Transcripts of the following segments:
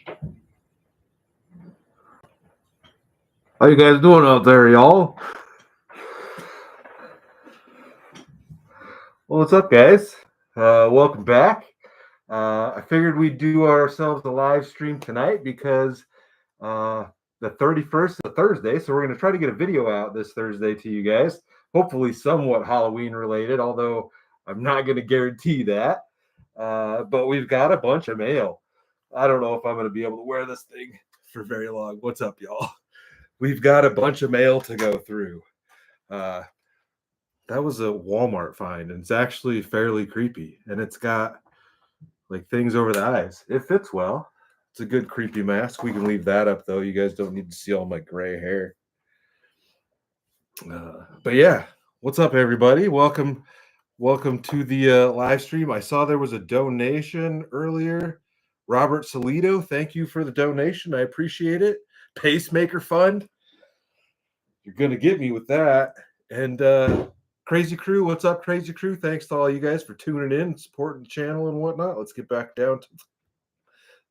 How you guys doing out there, y'all? Well, what's up, guys? Welcome back. I figured we'd do ourselves a live stream tonight because the 31st is a Thursday, so we're going to try to get a video out this Thursday to you guys. Hopefully somewhat Halloween related, although I'm not going to guarantee that. But we've got a bunch of mail. I don't know if I'm going to be able to wear this thing for very long. What's up, y'all? We've got a bunch of mail to go through. That was a Walmart find, and it's actually fairly creepy. And it's got like things over the eyes. It fits well. It's a good creepy mask. We can leave that up though. You guys don't need to see all my gray hair. But yeah, what's up, everybody? Welcome to the live stream. I saw there was a donation earlier. Robert Salido, thank you for the donation. I appreciate it. Pacemaker Fund. You're gonna get me with that. And Crazy Crew, what's up, Crazy Crew? Thanks to all you guys for tuning in, supporting the channel and whatnot. Let's get back down to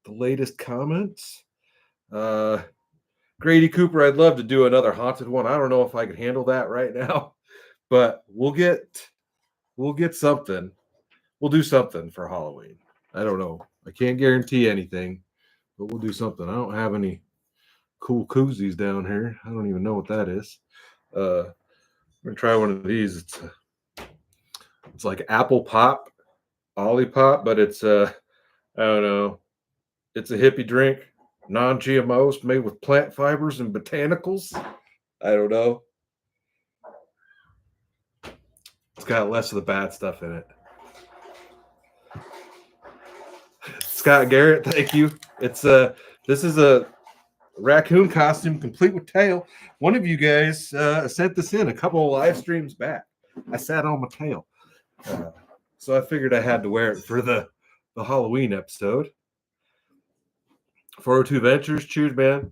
the latest comments. Grady Cooper, I'd love to do another haunted one. I don't know if I could handle that right now, but we'll get something. We'll do something for Halloween. I don't know. I can't guarantee anything, but we'll do something. I don't have any cool koozies down here. I don't even know what that is. I'm gonna try one of these. It's like apple pop, olipop, but it's I don't know. It's a hippie drink, non-GMOs, made with plant fibers and botanicals. I don't know. It's got less of the bad stuff in it. Scott Garrett, thank you. It's this is a raccoon costume complete with tail. One of you guys sent this in a couple of live streams back. I sat on my tail. So I figured I had to wear it for the Halloween episode. 402 Ventures, cheers, man.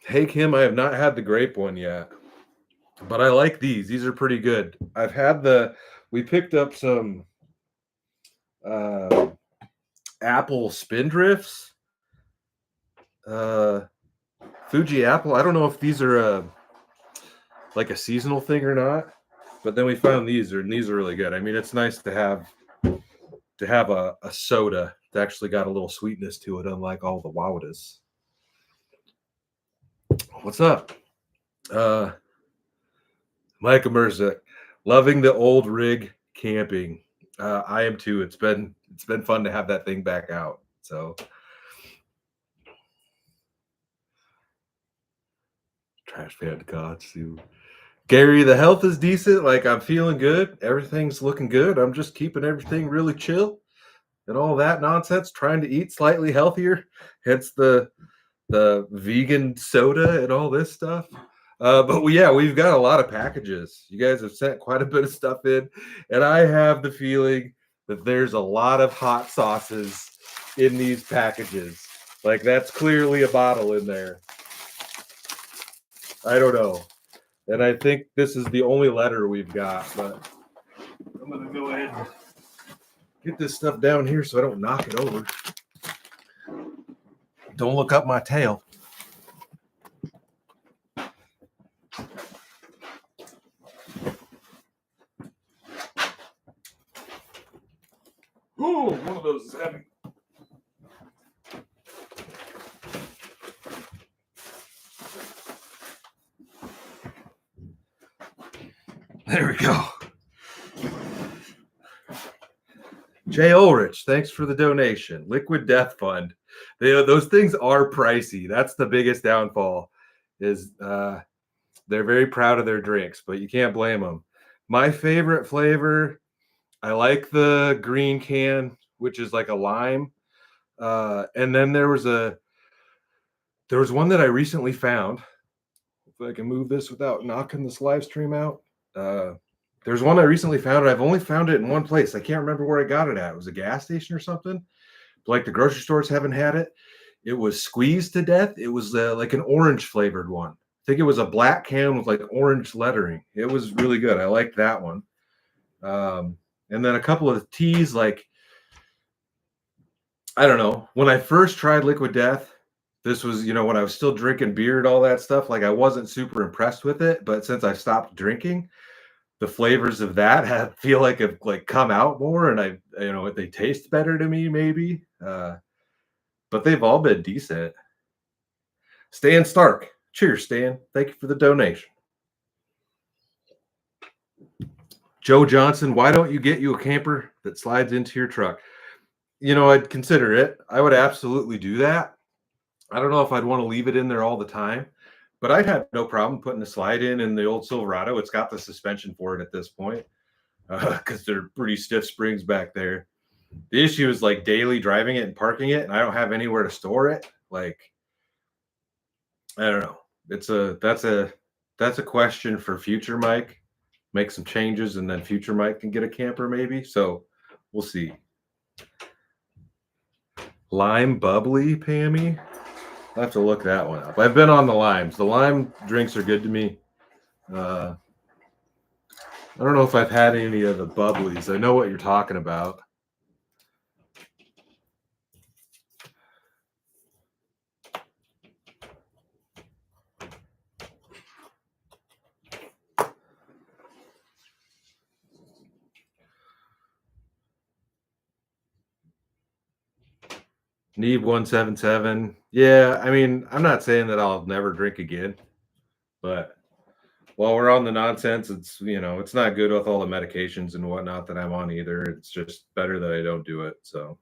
Hey, Kim, I have not had the grape one yet, but I like these. These are pretty good. I've had we picked up some apple spindrifts. Fuji apple. I don't know if these are like a seasonal thing or not, but then we found these, and these are really good. I mean, it's nice to have a soda that actually got a little sweetness to it, unlike all the Wowdas. What's up? Micah Merza, loving the old rig camping. I am too. It's been fun to have that thing back out. So trash fan gods too. Gary, the health is decent. Like, I'm feeling good. Everything's looking good. I'm just keeping everything really chill and all that nonsense, trying to eat slightly healthier. Hence the vegan soda and all this stuff. But we've got a lot of packages. You guys have sent quite a bit of stuff in, and I have the feeling that there's a lot of hot sauces in these packages. Like, that's clearly a bottle in there. I don't know. And I think this is the only letter we've got, but I'm going to go ahead and get this stuff down here so I don't knock it over. Don't look up my tail. Ooh, one of those is heavy. There we go. Jay Ulrich, thanks for the donation. Liquid Death Fund. Those things are pricey. That's the biggest downfall. Is they're very proud of their drinks, but you can't blame them. My favorite flavor, I like the green can, which is like a lime. And then there was one that I recently found. If I can move this without knocking this live stream out. There's one I recently found, and I've only found it in one place. I can't remember where I got it at. It was a gas station or something. Like, the grocery stores haven't had it. It was squeezed to death. It was like an orange flavored one. I think it was a black can with like orange lettering. It was really good. I liked that one. And then a couple of teas, like I don't know. When I first tried Liquid Death, this was, when I was still drinking beer and all that stuff, like I wasn't super impressed with it. But since I stopped drinking, the flavors of that have feel like have like come out more, and they taste better to me maybe. But they've all been decent. Stan Stark, cheers, Stan. Thank you for the donation. Joe Johnson, why don't you get you a camper that slides into your truck? I'd consider it. I would absolutely do that. I don't know if I'd want to leave it in there all the time, but I'd have no problem putting a slide in the old Silverado. It's got the suspension for it at this point because they're pretty stiff springs back there. The issue is like daily driving it and parking it, and I don't have anywhere to store it. Like, I don't know. That's a question for future Mike. Make some changes, and then future Mike can get a camper maybe. So we'll see. Lime bubbly, Pammy. I'll have to look that one up. I've been on the limes. The lime drinks are good to me. I don't know if I've had any of the bubblies. I know what you're talking about. Need 177. Yeah, I mean, I'm not saying that I'll never drink again, but while we're on the nonsense, it's not good with all the medications and whatnot that I'm on either. It's just better that I don't do it. So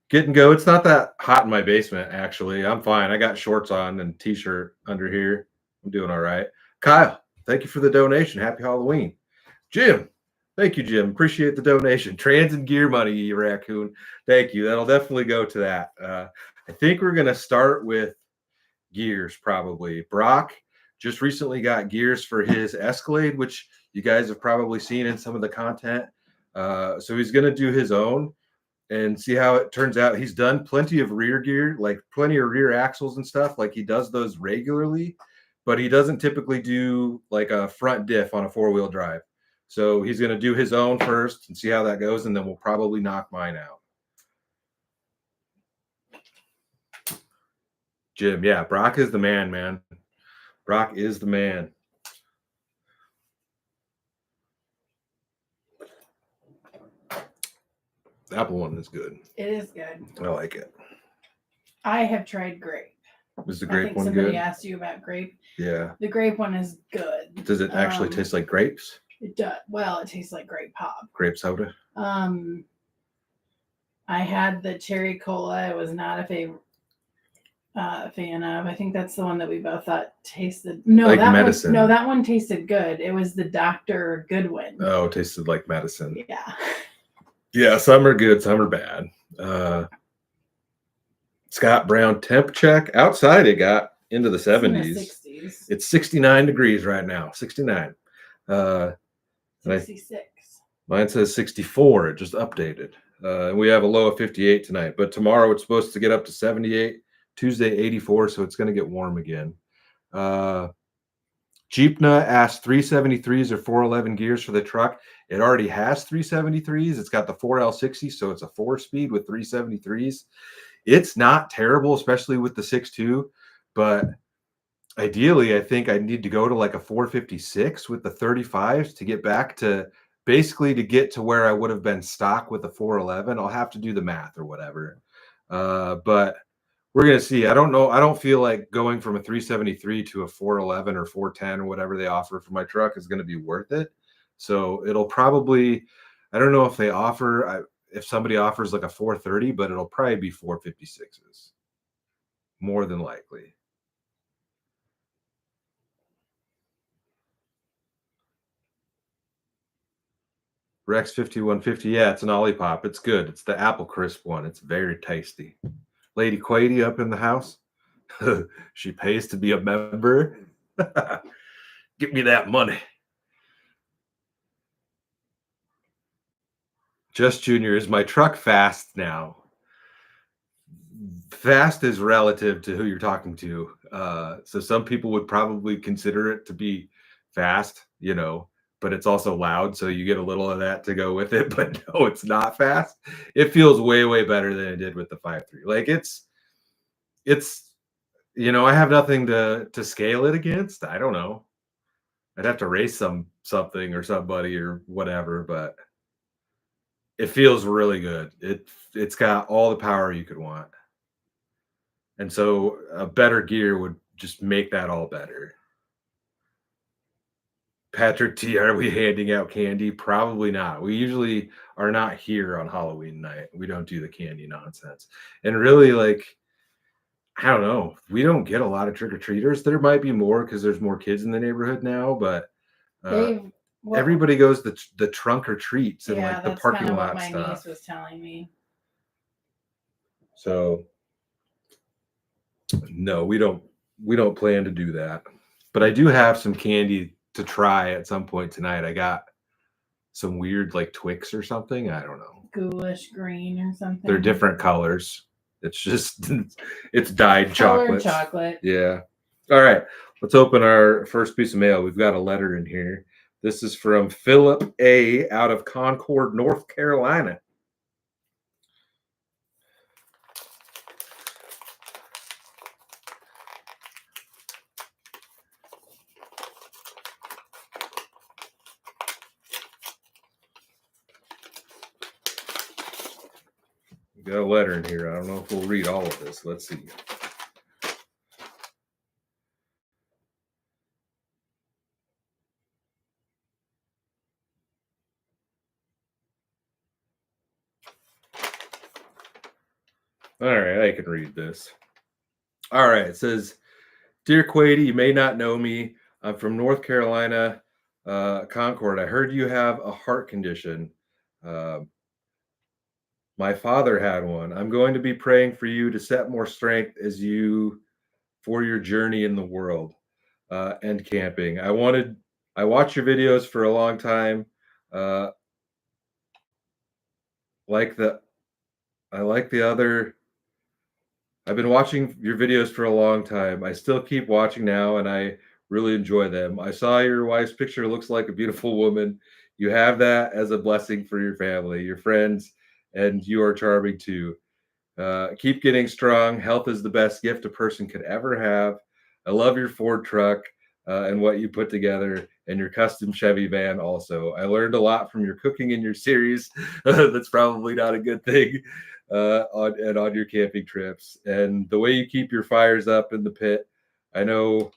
get and go. It's not that hot in my basement, actually. I'm fine. I got shorts on and t-shirt under here. I'm doing all right. Kyle, thank you for the donation. Happy Halloween. Jim, thank you, Jim. Appreciate the donation. Trans and gear money, you raccoon. Thank you. That'll definitely go to that. I think we're going to start with gears, probably. Brock just recently got gears for his Escalade, which you guys have probably seen in some of the content. So he's going to do his own and see how it turns out. He's done plenty of rear gear, like plenty of rear axles and stuff. Like he does those regularly, but he doesn't typically do like a front diff on a 4-wheel drive. So he's going to do his own first and see how that goes, and then we'll probably knock mine out. Jim, yeah, Brock is the man. Brock is the man. The apple one is good. It is good. I like it. I have tried grape. Was the grape one somebody good? asked you about grape. Yeah. The grape one is good. Does it actually taste like grapes? It does. Well, it tastes like grape pop. Grape soda? I had the cherry cola. I was not a fan of. I think that's the one that we both thought tasted. No, like that medicine. One, no, that one tasted good. It was the Dr. Goodwin. Oh, it tasted like medicine. Yeah. Yeah, some are good, some are bad. Scott Brown temp check. Outside it got into the 70s. It's in the 60s. It's 69 degrees right now. 69. 66. Mine says 64. It just updated. We have a low of 58 tonight, but tomorrow it's supposed to get up to 78. Tuesday 84, so it's going to get warm again. Jeepna asked 373s or 411 gears for the truck. It already has 373s. It's got the 4L60, so it's a 4-speed with 373s. It's not terrible, especially with the 6.2, but ideally, I think I need to go to like a 456 with the 35s to get back to basically to get to where I would have been stock with the 411. I'll have to do the math or whatever. But we're going to see. I don't know. I don't feel like going from a 373 to a 411 or 410 or whatever they offer for my truck is going to be worth it. So it'll probably, I don't know if they offer, if somebody offers like a 430, but it'll probably be 456s. More than likely. Rex 5150. Yeah, it's an Olipop. It's good. It's the apple crisp one. It's very tasty. Lady Quady up in the house. She pays to be a member. Give me that money. Just Junior, is my truck fast now? Fast is relative to who you're talking to. So some people would probably consider it to be fast, but it's also loud, so you get a little of that to go with it. But no, it's not fast. It feels way, way better than it did with the 5.3. Like it's I have nothing to scale it against. I don't know. I'd have to race something or somebody or whatever, but it feels really good. It's got all the power you could want. And so a better gear would just make that all better. Patrick T, are we handing out candy? Probably not. We usually are not here on Halloween night. We don't do the candy nonsense. And really, like, I don't know. We don't get a lot of trick-or-treaters. There might be more because there's more kids in the neighborhood now, but everybody goes the trunk or treats and like the parking lot what my stuff. niece was telling me. So no, we don't plan to do that. But I do have some candy to try at some point tonight. I got some weird like Twix or something. I don't know. Ghoulish green or something. They're different colors. It's just it's dyed chocolate. Yeah. All right. Let's open our first piece of mail. We've got a letter in here. This is from Philip A. out of Concord, North Carolina. We got a letter in here. I don't know if we'll read all of this. Let's see. All right, I can read this. All right, it says, "Dear Quady, you may not know me. I'm from North Carolina, Concord. I heard you have a heart condition. My father had one. I'm going to be praying for you to set more strength for your journey in the world and camping. I watched your videos for a long time. I like the other. I've been watching your videos for a long time. I still keep watching now, and I really enjoy them. I saw your wife's picture. Looks like a beautiful woman. You have that as a blessing for your family, your friends, and you are charming too. Keep getting strong. Health is the best gift a person could ever have. I love your Ford truck and what you put together, and your custom Chevy van also. I learned a lot from your cooking in your series. That's probably not a good thing on your camping trips. And the way you keep your fires up in the pit. I know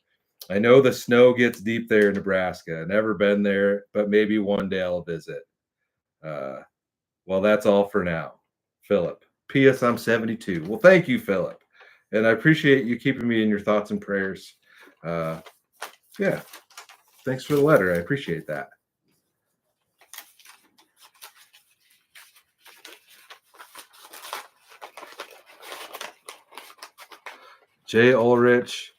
the snow gets deep there in Nebraska. Never been there, but maybe one day I'll visit. Well, that's all for now. Philip. P.S. I'm 72. Well, thank you, Philip. And I appreciate you keeping me in your thoughts and prayers. Yeah. Thanks for the letter. I appreciate that. Jay Ulrich.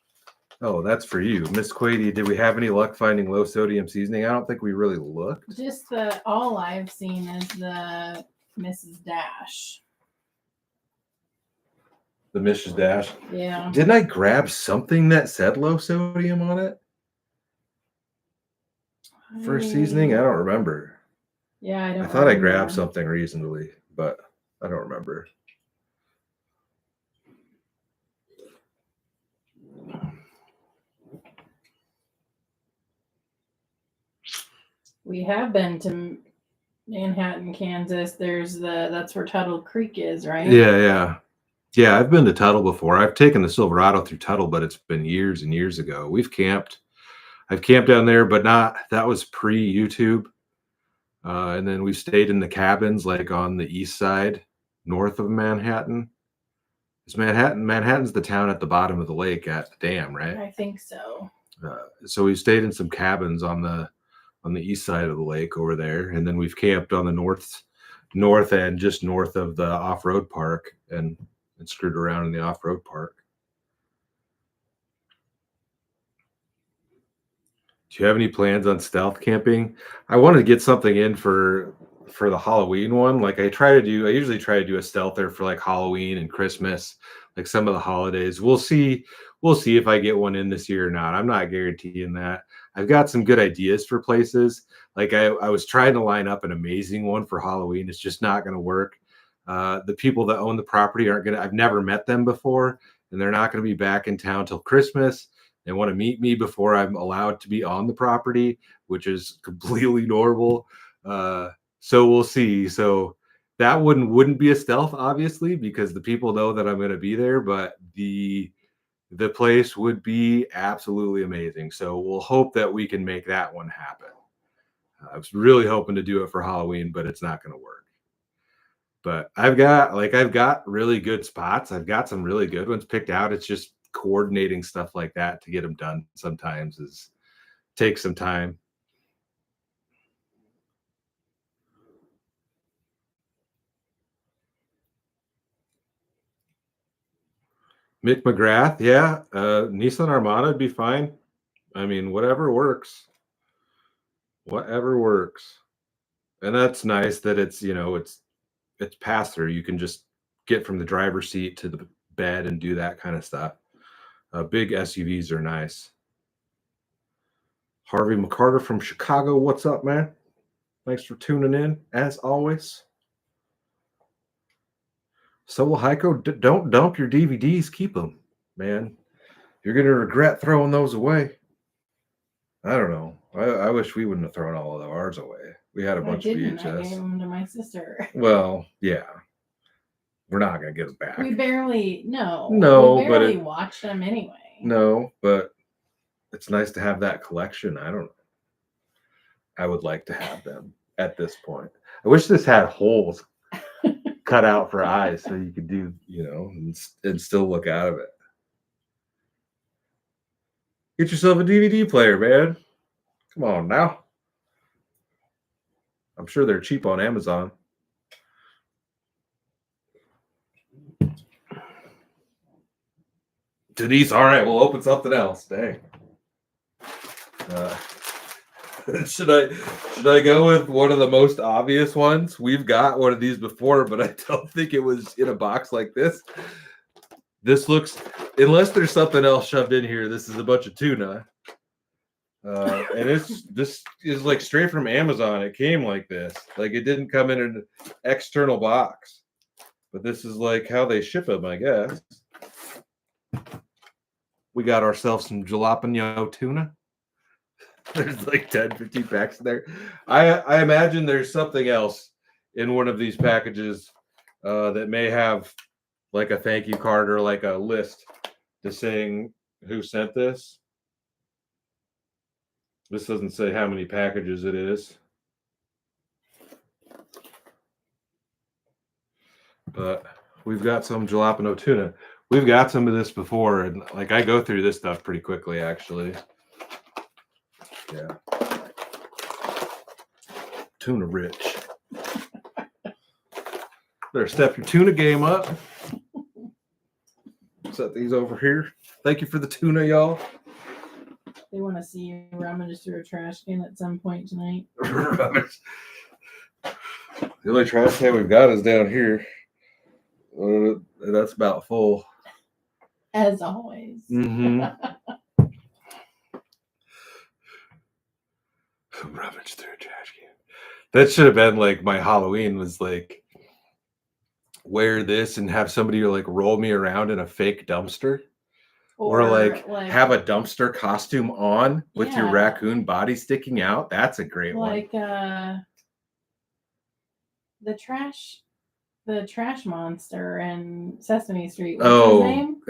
Oh, that's for you. Miss Quady, did we have any luck finding low sodium seasoning? I don't think we really looked. Just all I've seen is the Mrs. Dash. The Mrs. Dash? Yeah. Didn't I grab something that said low sodium on it? For seasoning? I don't remember. Yeah, I thought I grabbed something reasonably, but I don't remember. We have been to Manhattan, Kansas. That's where Tuttle Creek is, right? Yeah. I've been to Tuttle before. I've taken the Silverado through Tuttle, but it's been years and years ago. I've camped down there, but that was pre-YouTube. And then we stayed in the cabins like on the east side, north of Manhattan. Is Manhattan's the town at the bottom of the lake at the dam, right? I think so. So we stayed in some cabins on the east side of the lake over there, and then we've camped on the north end, just north of the off-road park, and screwed around in the off-road park. Do you have any plans on stealth camping? I wanted to get something in for the Halloween one. Like I usually try to do a stealther for like Halloween and Christmas, like some of the holidays. We'll see if I get one in this year or not. I'm not guaranteeing that. I've got some good ideas for places. Like I was trying to line up an amazing one for Halloween. It's just not going to work. The people that own the property aren't going to, I've never met them before, and they're not going to be back in town till Christmas. They want to meet me before I'm allowed to be on the property, which is completely normal. So we'll see. So that wouldn't be a stealth, obviously, because the people know that I'm going to be there, but the place would be absolutely amazing. So we'll hope that we can make that one happen. I was really hoping to do it for Halloween, but it's not going to work. But I've got really good spots. I've got some really good ones picked out. It's just coordinating stuff like that to get them done sometimes takes some time. Mick McGrath, yeah. Nissan Armada would be fine. I mean, whatever works. Whatever works. And that's nice that it's, it's pass through. You can just get from the driver's seat to the bed and do that kind of stuff. Big SUVs are nice. Harvey McCarter from Chicago, what's up, man? Thanks for tuning in, as always. Solo Heiko, don't dump your DVDs. Keep them, man. You're going to regret throwing those away. I don't know. I wish we wouldn't have thrown all of ours away. We had a bunch of VHS. I gave them to my sister. Well, yeah. We're not going to get them back. We barely watched them anyway. No, but it's nice to have that collection. I don't know. I would like to have them at this point. I wish this had holes cut out for eyes so you could do, and still look out of it. Get yourself a DVD player, man. Come on now. I'm sure they're cheap on Amazon. Denise, all right, we'll open something else. Dang. Should I go with one of the most obvious ones? We've got one of these before, but I don't think it was in a box like this. This looks, unless there's something else shoved in here, this is a bunch of tuna. And this is like straight from Amazon. It came like this. Like it didn't come in an external box. But this is like how they ship them, I guess. We got ourselves some jalapeno tuna. There's like 10, 15 packs in there. I imagine there's something else in one of these packages that may have like a thank you card or like a list to saying who sent this. This doesn't say how many packages it is. But we've got some jalapeno tuna. We've got some of this before, and like I go through this stuff pretty quickly, actually. Yeah. Tuna rich. Better step your tuna game up. Set these over here. Thank you for the tuna, y'all. They want to see you rummage through a trash can at some point tonight. The only trash can we've got is down here. That's about full. As always. Mm-hmm. Rummage through a trash can. That should have been like my Halloween was like wear this and have somebody like roll me around in a fake dumpster. Or like have a dumpster costume on with your raccoon body sticking out. That's a great one. Like the trash monster in Sesame Street. What's his name?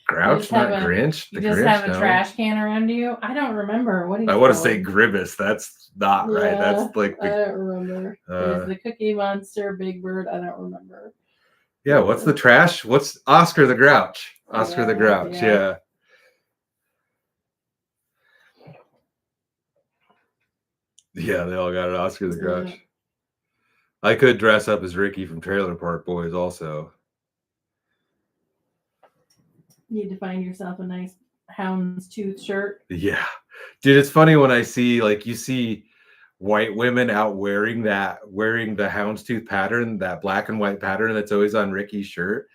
Grouch, not Grinch. You just have a trash can around you. I don't remember what he's I want to say Grimace. That's not right. Yeah, That's like I don't remember. There's the Cookie Monster, Big Bird. I don't remember. Yeah, what's the trash? What's Oscar the Grouch? Oscar the Grouch, yeah. Yeah, they all got it. Oscar the Grouch. I could dress up as Ricky from Trailer Park Boys also. You need to find yourself a nice houndstooth shirt. Yeah. Dude, it's funny when I see, like, you see white women out wearing the houndstooth pattern, that black and white pattern that's always on Ricky's shirt.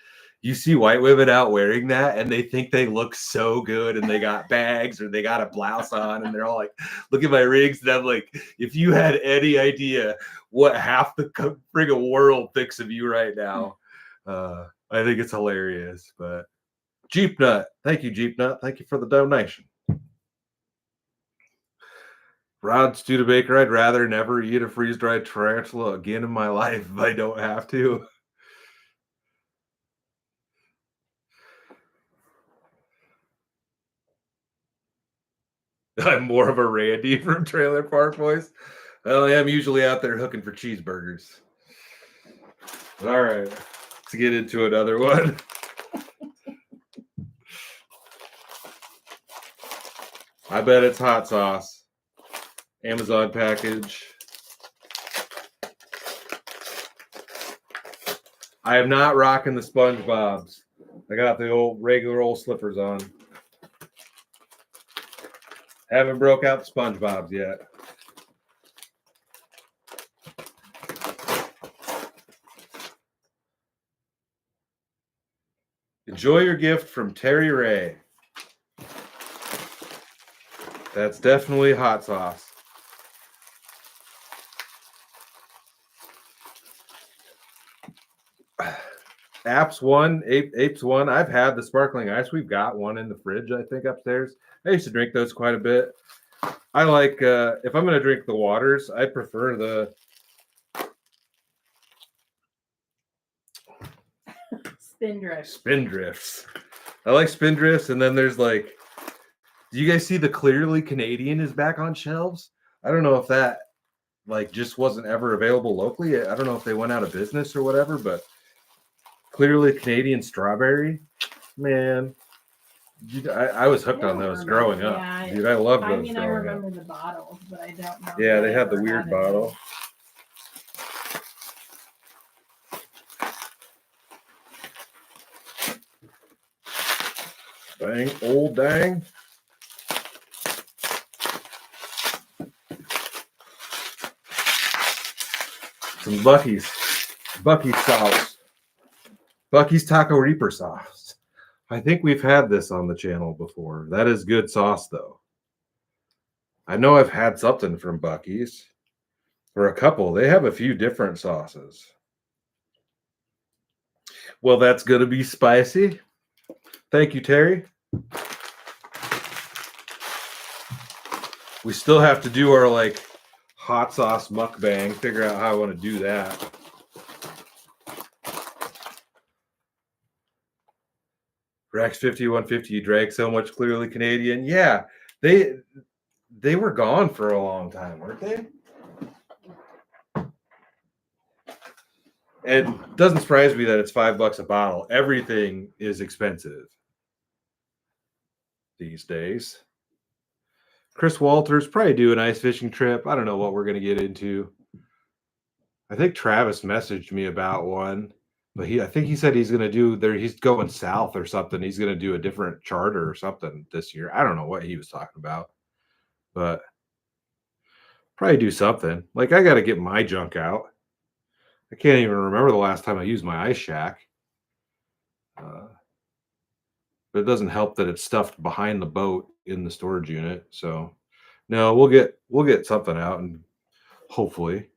you see white women out wearing that and they think they look so good and they got bags or they got a blouse on and they're all like, look at my rings. And I'm like, if you had any idea what half the friggin' world thinks of you right now, I think it's hilarious. But Jeep Nut, thank you, Jeep Nut. Thank you for the donation. Rod Studebaker, I'd rather never eat a freeze-dried tarantula again in my life if I don't have to. I'm more of a Randy from Trailer Park Boys. Well, I am usually out there hooking for cheeseburgers. All right, let's get into another one. I bet it's hot sauce. Amazon package. I am not rocking the SpongeBob's. I got the regular old slippers on. Haven't broke out the SpongeBob's yet. Enjoy your gift from Terry Ray. That's definitely hot sauce. Apes One. I've had the sparkling ice. We've got one in the fridge, I think, upstairs. I used to drink those quite a bit. I like, if I'm going to drink the waters, I prefer the Spindrifts. I like Spindrifts, and then there's like, do you guys see the Clearly Canadian is back on shelves? I don't know if that like just wasn't ever available locally. I don't know if they went out of business or whatever, but Clearly Canadian strawberry, man. I was hooked on those growing up. Yeah, dude, I loved those. I mean, I remember the bottles, but I don't know. Yeah, they had the weird bottle. Dang, old dang. Some Buc-ee's sauce. Buc-ee's Taco Reaper sauce. I think we've had this on the channel before. That is good sauce, though. I know I've had something from Buc-ee's. Or a couple. They have a few different sauces. Well, that's going to be spicy. Thank you, Terry. We still have to do our, like, hot sauce mukbang. Figure out how I want to do that. Rex 5150, you drank so much Clearly Canadian. Yeah, they were gone for a long time, weren't they? It doesn't surprise me that it's $5 a bottle. Everything is expensive these days. Chris Walters probably do an ice fishing trip. I don't know what we're going to get into. I think Travis messaged me about one. But I think he said he's going to do there. He's going south or something. He's going to do a different charter or something this year. I don't know what he was talking about, but probably do something. Like, I got to get my junk out. I can't even remember the last time I used my ice shack. But it doesn't help that it's stuffed behind the boat in the storage unit. So no, we'll get something out, and hopefully.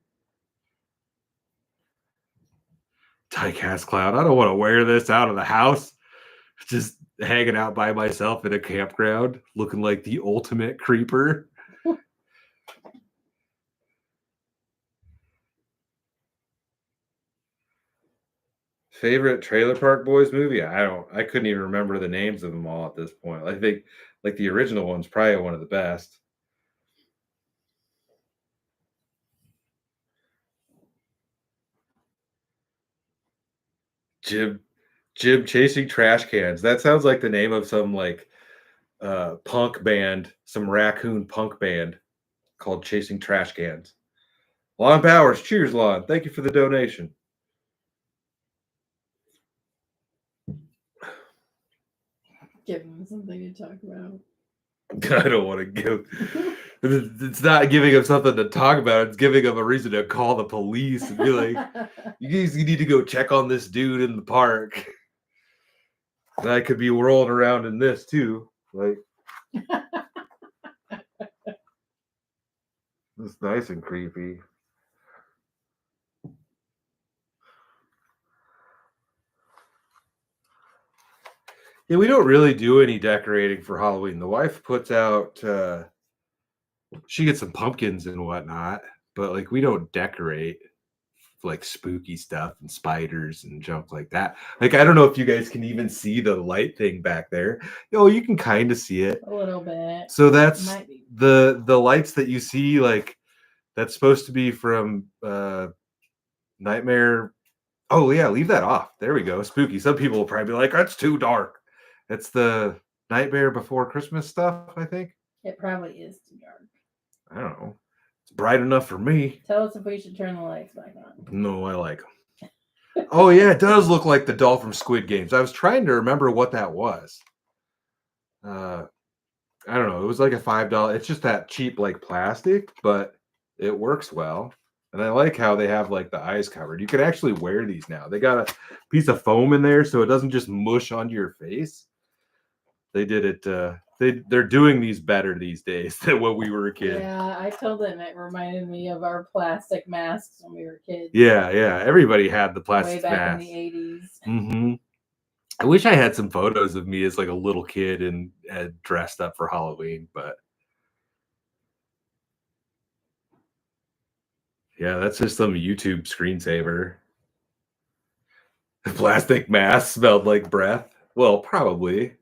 Diecast Cloud. I don't want to wear this out of the house. Just hanging out by myself in a campground, looking like the ultimate creeper. Favorite Trailer Park Boys movie? I couldn't even remember the names of them all at this point. I think like the original one's probably one of the best. Jib chasing trash cans. That sounds like the name of some like punk band, some raccoon punk band called Chasing Trash Cans. Lon Powers, cheers, Lon. Thank you for the donation. Give him something to talk about. I don't want to give. It's not giving him something to talk about. It's giving him a reason to call the police and be like, "You guys need to go check on this dude in the park." And I could be rolling around in this too. Like, it's nice and creepy. Yeah, we don't really do any decorating for Halloween. The wife puts out, she gets some pumpkins and whatnot, but like we don't decorate like spooky stuff and spiders and junk like that. Like, I don't know if you guys can even see the light thing back there. Oh, you can kind of see it a little bit. So that's Might be. the lights that you see, like that's supposed to be from Nightmare. Oh yeah, leave that off. There we go. Spooky. Some people will probably be like, that's too dark. It's the Nightmare Before Christmas stuff, I think. It probably is too dark. I don't know. It's bright enough for me. Tell us if we should turn the lights back on. No, I like them. Oh yeah, it does look like the doll from Squid Games. I was trying to remember what that was. I don't know. It was like a $5. It's just that cheap like plastic, but it works well. And I like how they have like the eyes covered. You can actually wear these now. They got a piece of foam in there so it doesn't just mush onto your face. They did it. They're doing these better these days than when we were a kid. Yeah, I told them it reminded me of our plastic masks when we were kids. Yeah. Everybody had the plastic way back mask. in the 80s. Mm-hmm. I wish I had some photos of me as like a little kid and dressed up for Halloween, but yeah, that's just some YouTube screensaver. The plastic mask smelled like breath. Well, probably.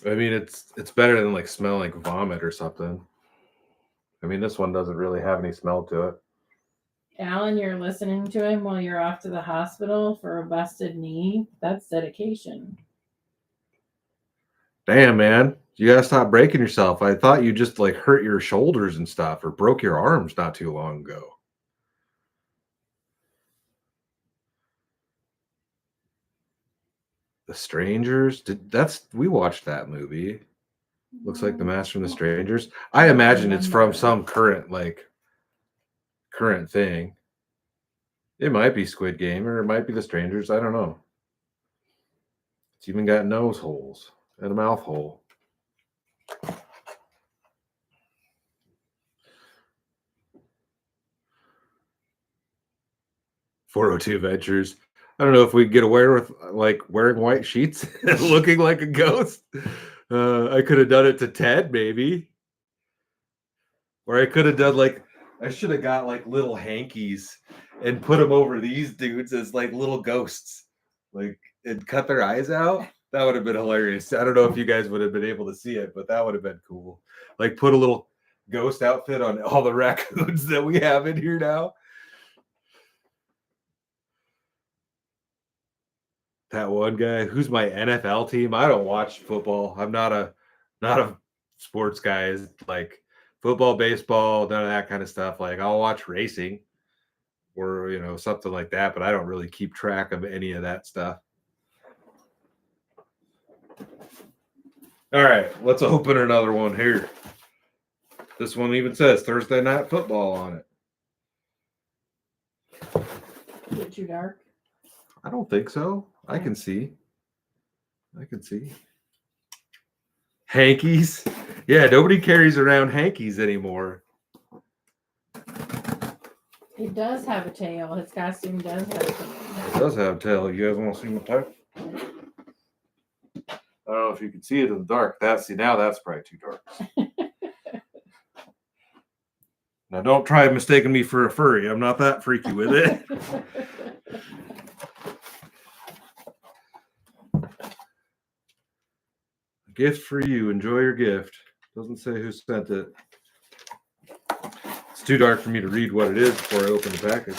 I mean, it's better than like smell like vomit or something. I mean, this one doesn't really have any smell to it. Alan, you're listening to him while you're off to the hospital for a busted knee. That's dedication. Damn, man. You gotta stop breaking yourself. I thought you just like hurt your shoulders and stuff or broke your arms not too long ago. The Strangers? We watched that movie. Looks like The Master and the Strangers. I imagine it's from some current thing. It might be Squid Game or it might be The Strangers. I don't know. It's even got nose holes and a mouth hole. "402 Ventures." I don't know if we get away with like wearing white sheets and looking like a ghost. I could have done it to Ted, maybe. Or I could have done like, I should have got like little hankies and put them over these dudes as like little ghosts, like, and cut their eyes out. That would have been hilarious. I don't know if you guys would have been able to see it, but that would have been cool. Like, put a little ghost outfit on all the raccoons that we have in here now. That one guy who's my NFL team. I don't watch football. I'm not a sports guy. It's like football, baseball, none of that kind of stuff. Like, I'll watch racing or something like that, but I don't really keep track of any of that stuff. All right, let's open another one here. This one even says Thursday Night Football on it. Is it too dark? I don't think so. I can see. Hankies. Yeah, nobody carries around hankies anymore. It does have a tail. His costume does have a tail. It does have a tail. You guys want to see my tail? I don't know if you can see it in the dark. Now that's probably too dark. Now don't try mistaking me for a furry. I'm not that freaky with it. Gift for you. Enjoy your gift. Doesn't say who sent it. It's too dark for me to read what it is before I open the package.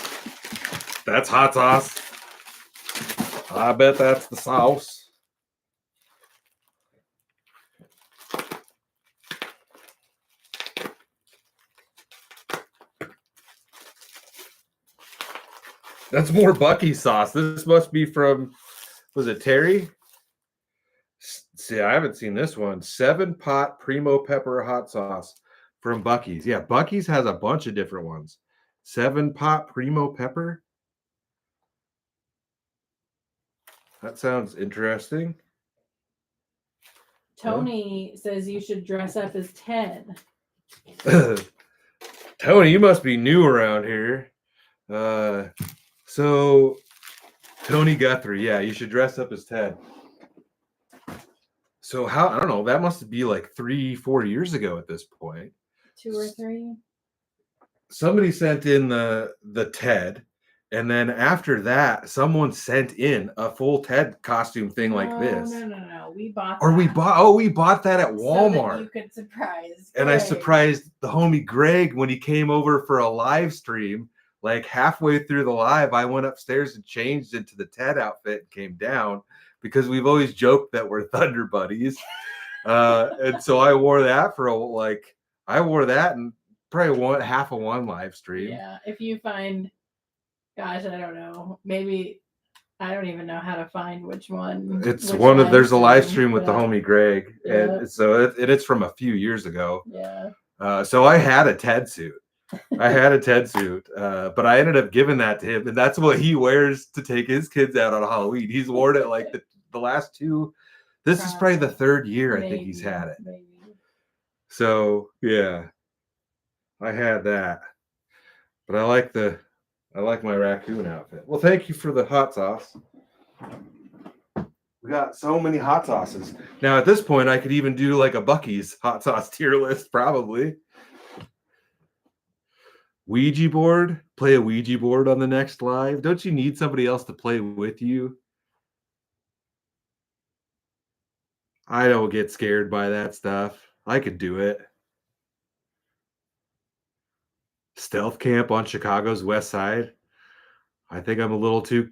That's hot sauce. I bet that's the sauce. That's more Bucky sauce. This must be from, was it Terry? See, I haven't seen this one. 7-pot Primo Pepper hot sauce from Bucky's. Yeah, Bucky's has a bunch of different ones. 7-pot Primo Pepper. That sounds interesting. Tony says you should dress up as Ted. Tony, you must be new around here. So Tony Guthrie, yeah, you should dress up as Ted. So how, I don't know, that must be like 3-4 years ago at this point. 2 or 3. Somebody sent in the Ted, and then after that, someone sent in a full Ted costume thing like this. No. We bought Or that. we bought that at Walmart. So that you could surprise and Greg. I surprised the homie Greg when he came over for a live stream. Like halfway through the live, I went upstairs and changed into the Ted outfit and came down because we've always joked that we're Thunder Buddies. And so I wore that for I wore that and probably half of one live stream. Yeah, if you find, gosh, I don't know, maybe I don't even know how to find which one. It's one of there's a live stream with the homie Greg, yeah. and so it's from a few years ago. Yeah. So I had a Ted suit. But I ended up giving that to him, and that's what he wears to take his kids out on Halloween. He's worn it like the last 2. This is probably the 3rd year I think he's had it. Maybe. So yeah, I had that, but I like my raccoon outfit. Well, thank you for the hot sauce. We got so many hot sauces now. At this point, I could even do like a Buc-ee's hot sauce tier list, probably. Ouija board. Play a Ouija board on the next live. Don't you need somebody else to play with you? I don't get scared by that stuff. I could do it. Stealth camp on Chicago's west side. I think I'm a little too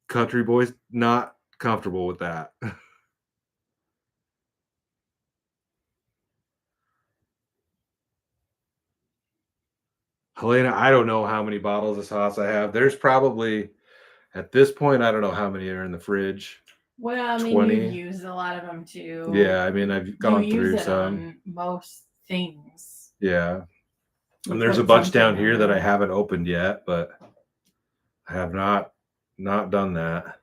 country boys, not comfortable with that. Helena, I don't know how many bottles of sauce I have. There's probably, at this point, I don't know how many are in the fridge. Well, I mean, 20. you've used a lot of them too. Yeah, I mean, I've gone through some. On most things. Yeah. And there's a bunch down here that I haven't opened yet, but I have not done that.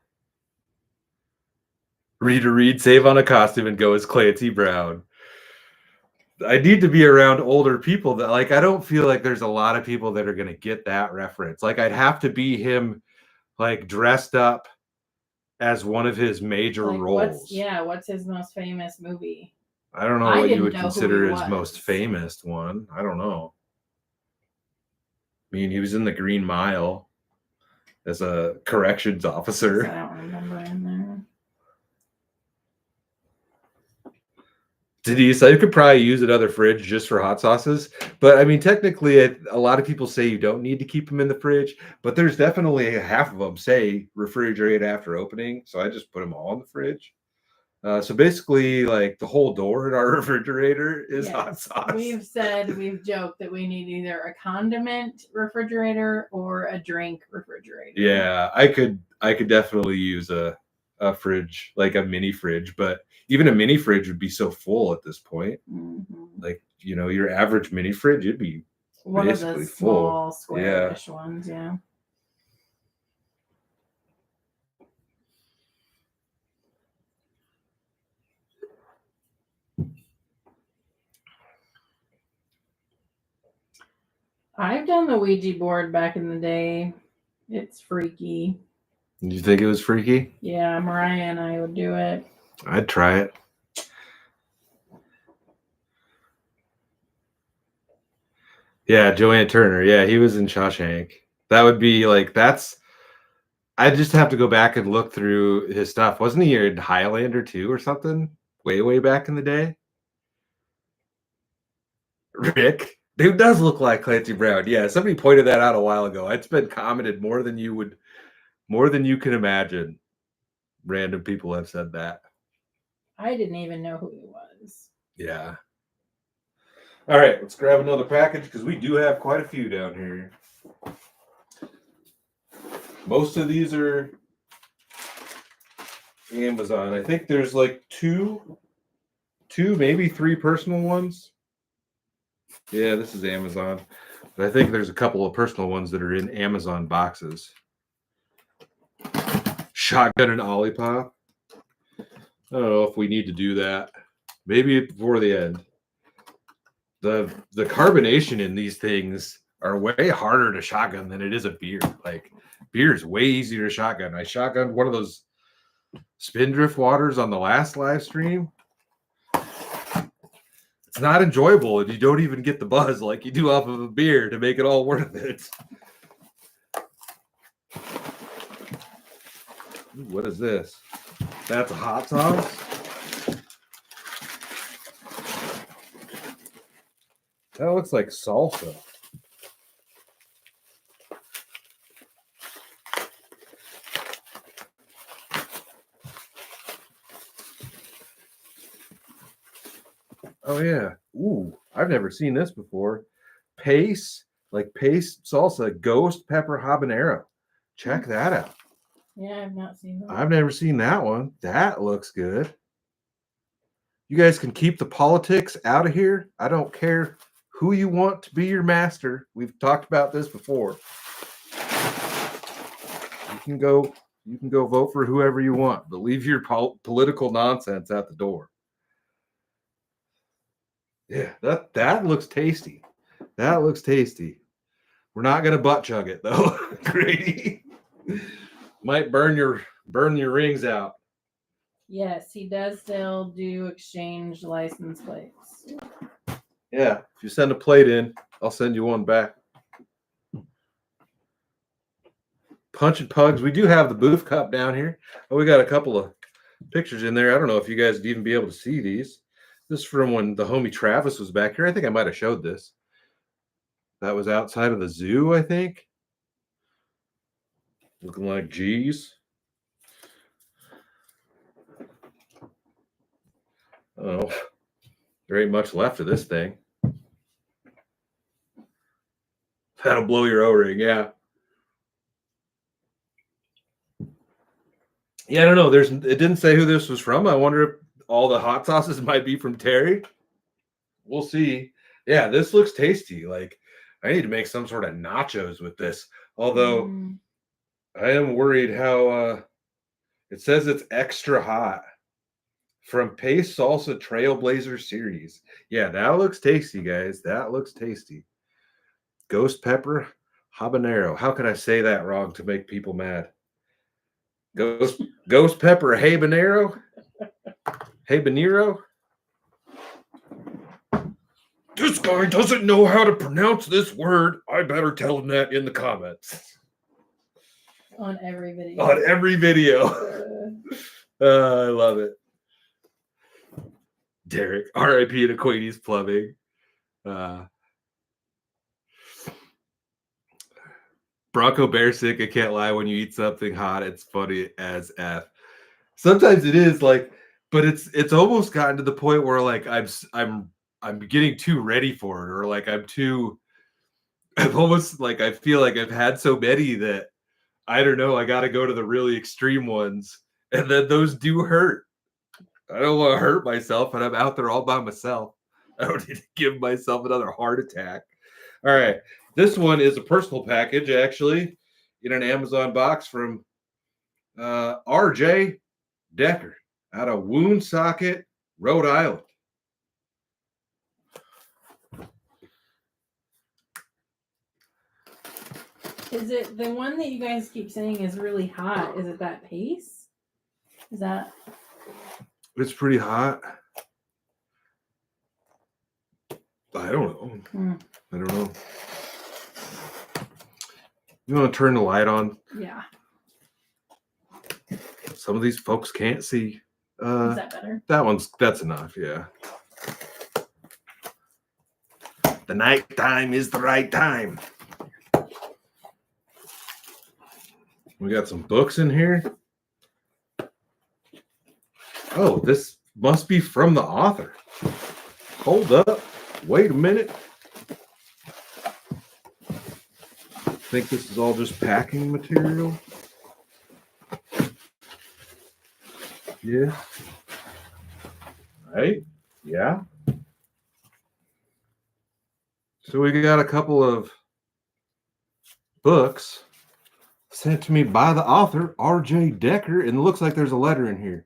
Read, save on a costume, and go as Clancy Brown. I need to be around older people that I don't feel like there's a lot of people that are going to get that reference. Like I'd have to be him dressed up as one of his major roles. What's his most famous movie? I don't know what you would consider his most famous one. I don't know. I mean, he was in The Green Mile as a corrections officer. I don't remember in there. Denise, I could probably use another fridge just for hot sauces. But I mean, technically, a lot of people say you don't need to keep them in the fridge. But there's definitely half of them say refrigerate after opening. So I just put them all in the fridge. So basically, the whole door in our refrigerator is hot sauce. We've joked that we need either a condiment refrigerator or a drink refrigerator. Yeah, I could definitely use a fridge, like a mini fridge, but even a mini fridge would be so full at this point. Mm-hmm. Your average mini fridge, it'd be one of those small squarish ones. Yeah. I've done the Ouija board back in the day. It's freaky. You think it was freaky? Yeah, Mariah and I would do it. I'd try it. Yeah, Joanne Turner. Yeah, he was in Shawshank. That would be that's. I just have to go back and look through his stuff. Wasn't he in Highlander too or something? Way back in the day? Rick? Dude does look like Clancy Brown. Yeah, somebody pointed that out a while ago. It's been commented more than you can imagine. Random people have said that. I didn't even know who he was. Yeah. All right, let's grab another package because we do have quite a few down here. Most of these are Amazon. I think there's two, maybe 3 personal ones. Yeah, this is Amazon. But I think there's a couple of personal ones that are in Amazon boxes. Shotgun and Olipop. I don't know if we need to do that. Maybe before the end. The carbonation in these things are way harder to shotgun than it is a beer. Like beer is way easier to shotgun. I shotgunned one of those Spindrift waters on the last live stream. It's not enjoyable and you don't even get the buzz like you do off of a beer to make it all worth it. Ooh, what is this? That's a hot sauce? That looks like salsa. Oh yeah. Ooh, I've never seen this before. Pace, like paste salsa, ghost pepper habanero. Check that out. Yeah, I've not seen that. I've never seen that one. That looks good. You guys can keep the politics out of here. I don't care who you want to be your master. We've talked about this before. You can go vote for whoever you want, but leave your political nonsense at the door. Yeah, that looks tasty. That looks tasty. We're not gonna butt chug it though, Grady. Might burn your rings out. Yes, he does still do exchange license plates. Yeah, if you send a plate in, I'll send you one back. Punch and Pugs. We do have the Booth Cup down here. Oh, we got a couple of pictures in there. I don't know if you guys would even be able to see these. This is from when the homie Travis was back here. I think I might have showed this. That was outside of the zoo, I think. Looking like G's. Oh, there ain't much left of this thing. That'll blow your O-ring, yeah. Yeah, I don't know. It didn't say who this was from. I wonder if all the hot sauces might be from Terry. We'll see. Yeah, this looks tasty. Like I need to make some sort of nachos with this. Although I am worried how it says it's extra hot from Pace Salsa Trailblazer series. Yeah, that looks tasty, guys. That looks tasty. Ghost pepper habanero. How could I say that wrong to make people mad? Ghost pepper habanero? Habanero? This guy doesn't know how to pronounce this word. I better tell him that in the comments. On every video. On every video. I love it. Derek, RIP to Quady's Plumbing. Bronco Bear sick. I can't lie. When you eat something hot, it's funny as F. Sometimes it is like, but it's almost gotten to the point where like I'm getting too ready for it, or like I'm almost like I feel like I've had so many that I don't know. I got to go to the really extreme ones, and then those do hurt. I don't want to hurt myself, and I'm out there all by myself. I don't need to give myself another heart attack. All right. This one is a personal package, actually, in an Amazon box from RJ Decker out of Woonsocket, Rhode Island. Is it the one that you guys keep saying is really hot? Is it that Pace? Is that? It's pretty hot. I don't know. I don't know. You want to turn the light on? Yeah. Some of these folks can't see. Is that better? That's enough, yeah. The night time is the right time. We got some books in here. Oh, this must be from the author. Hold up. Wait a minute. I think this is all just packing material. Yeah. Right? Yeah. So we got a couple of books sent to me by the author, R.J. Decker, and it looks like there's a letter in here.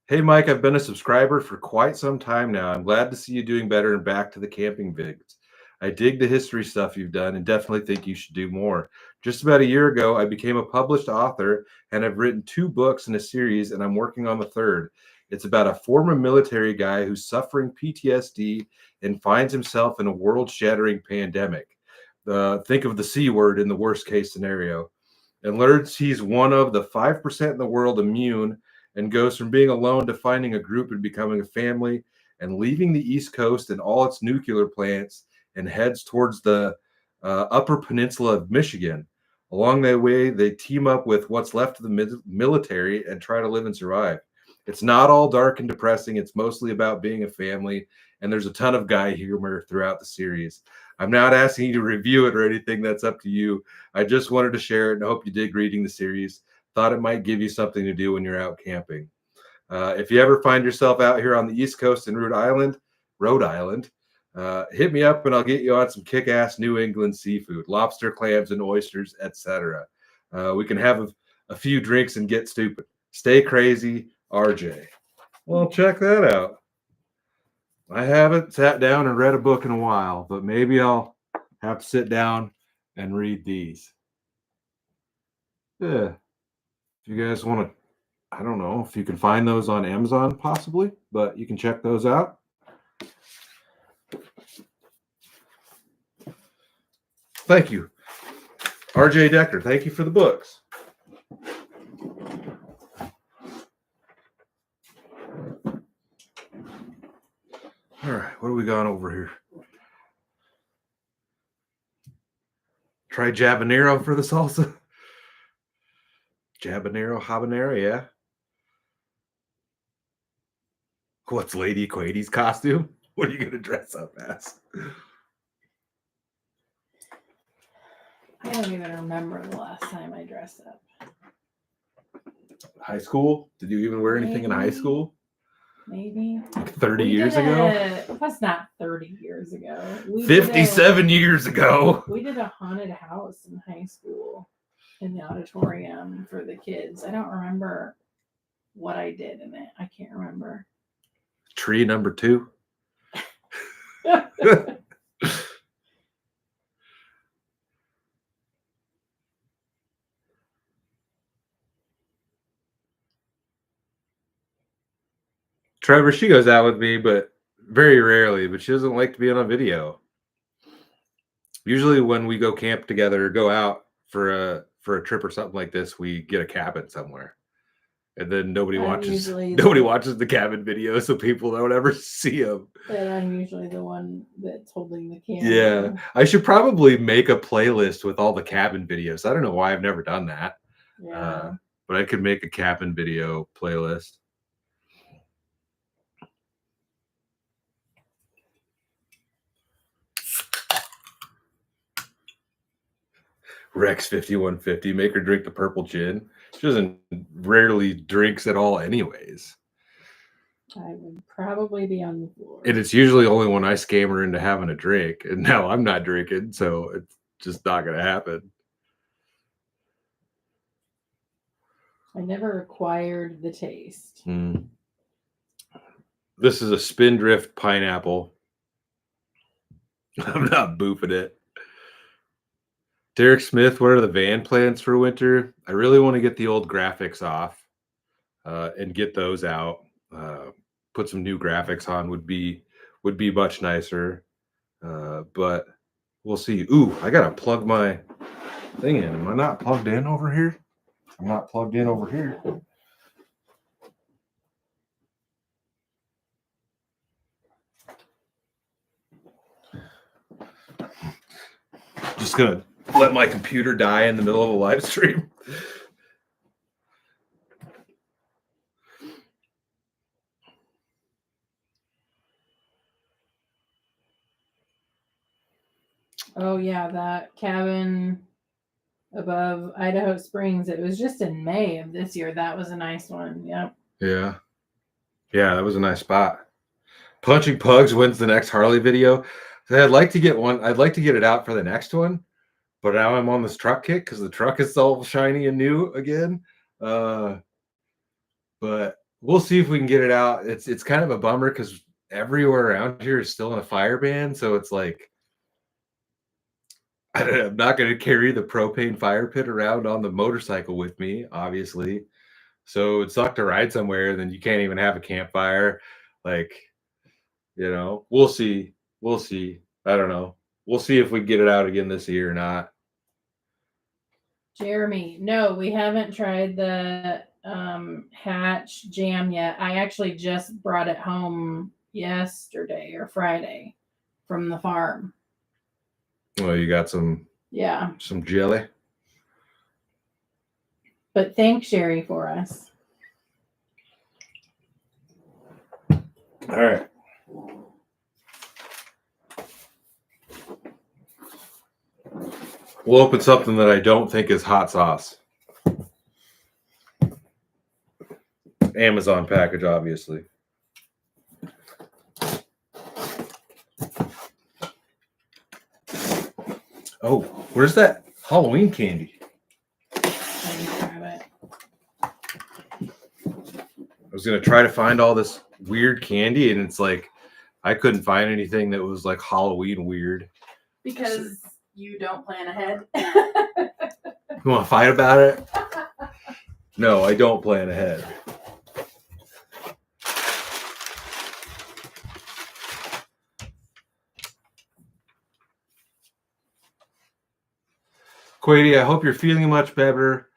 Hey, Mike, I've been a subscriber for quite some time now. I'm glad to see you doing better and back to the camping vids. I dig the history stuff you've done and definitely think you should do more. Just about a year ago, I became a published author and I've written 2 books in a series, and I'm working on the 3rd. It's about a former military guy who's suffering PTSD and finds himself in a world-shattering pandemic. Think of the C word in the worst case scenario. And learns he's one of the 5% in the world immune, and goes from being alone to finding a group and becoming a family and leaving the East Coast and all its nuclear plants and heads towards the upper peninsula of Michigan. Along that way, they team up with what's left of the military and try to live and survive. It's not all dark and depressing. It's mostly about being a family, and there's a ton of guy humor throughout the series. I'm not asking you to review it or anything. That's up to you. I just wanted to share it and hope you dig reading the series. Thought it might give you something to do when you're out camping. If you ever find yourself out here on the East Coast in Rhode Island, hit me up and I'll get you on some kick-ass New England seafood, lobster, clams, and oysters, etc. We can have a few drinks and get stupid. Stay crazy, RJ. Well, check that out. I haven't sat down and read a book in a while, but maybe I'll have to sit down and read these. Yeah. If you guys want to, I don't know if you can find those on Amazon possibly, but you can check those out. Thank you, RJ Decker. Thank you for the books. All right, what do we got over here? Try habanero for the salsa. Habanero, yeah. What's Lady Quady's costume? What are you going to dress up as? I don't even remember the last time I dressed up. High school? Did you even wear anything in high school? Maybe. Like 30 years ago? That's not 30 years ago. 57 years ago. We did a haunted house in high school in the auditorium for the kids. I don't remember what I did in it. I can't remember. Tree number 2. Trevor, she goes out with me, but very rarely, but she doesn't like to be on a video. Usually when we go camp together or go out for a trip or something like this, we get a cabin somewhere. And then nobody watches the cabin video, so people don't ever see them. And I'm usually the one that's holding the camera. Yeah, I should probably make a playlist with all the cabin videos. I don't know why I've never done that. Yeah. But I could make a cabin video playlist. Rex 5150, make her drink the purple gin. She doesn't rarely drinks at all anyways. I would probably be on the floor. And it's usually only when I scam her into having a drink. And now I'm not drinking, so it's just not going to happen. I never acquired the taste. This is a Spindrift pineapple. I'm not boofing it. Derek Smith, what are the van plans for winter? I really want to get the old graphics off and get those out. Put some new graphics on would be much nicer. But we'll see. Ooh, I gotta plug my thing in. Am I not plugged in over here? I'm not plugged in over here. Just gonna let my computer die in the middle of a live stream. Oh yeah, that cabin above Idaho Springs. It was just in May of this year. That was a nice one. Yep. Yeah. Yeah, that was a nice spot. Punching Pugs wins the next Harley video. So I'd like to get one. I'd like to get it out for the next one, but now I'm on this truck kick because the truck is all shiny and new again. But we'll see if we can get it out. It's kind of a bummer because everywhere around here is still in a fire ban, so it's like I'm not going to carry the propane fire pit around on the motorcycle with me, obviously. So it sucked to ride somewhere, and then you can't even have a campfire. Like, we'll see. We'll see. I don't know. We'll see if we get it out again this year or not. Jeremy, no, we haven't tried the Hatch jam yet. I actually just brought it home yesterday or Friday from the farm. Well, you got some jelly. But thanks, Sherry, for us. All right. We'll open something that I don't think is hot sauce. Amazon package, obviously. Oh, where's that Halloween candy? Let me grab it. I was going to try to find all this weird candy, and it's like I couldn't find anything that was like Halloween weird. Because you don't plan ahead. You want to fight about it? No, I don't plan ahead. Quady, I hope you're feeling much better.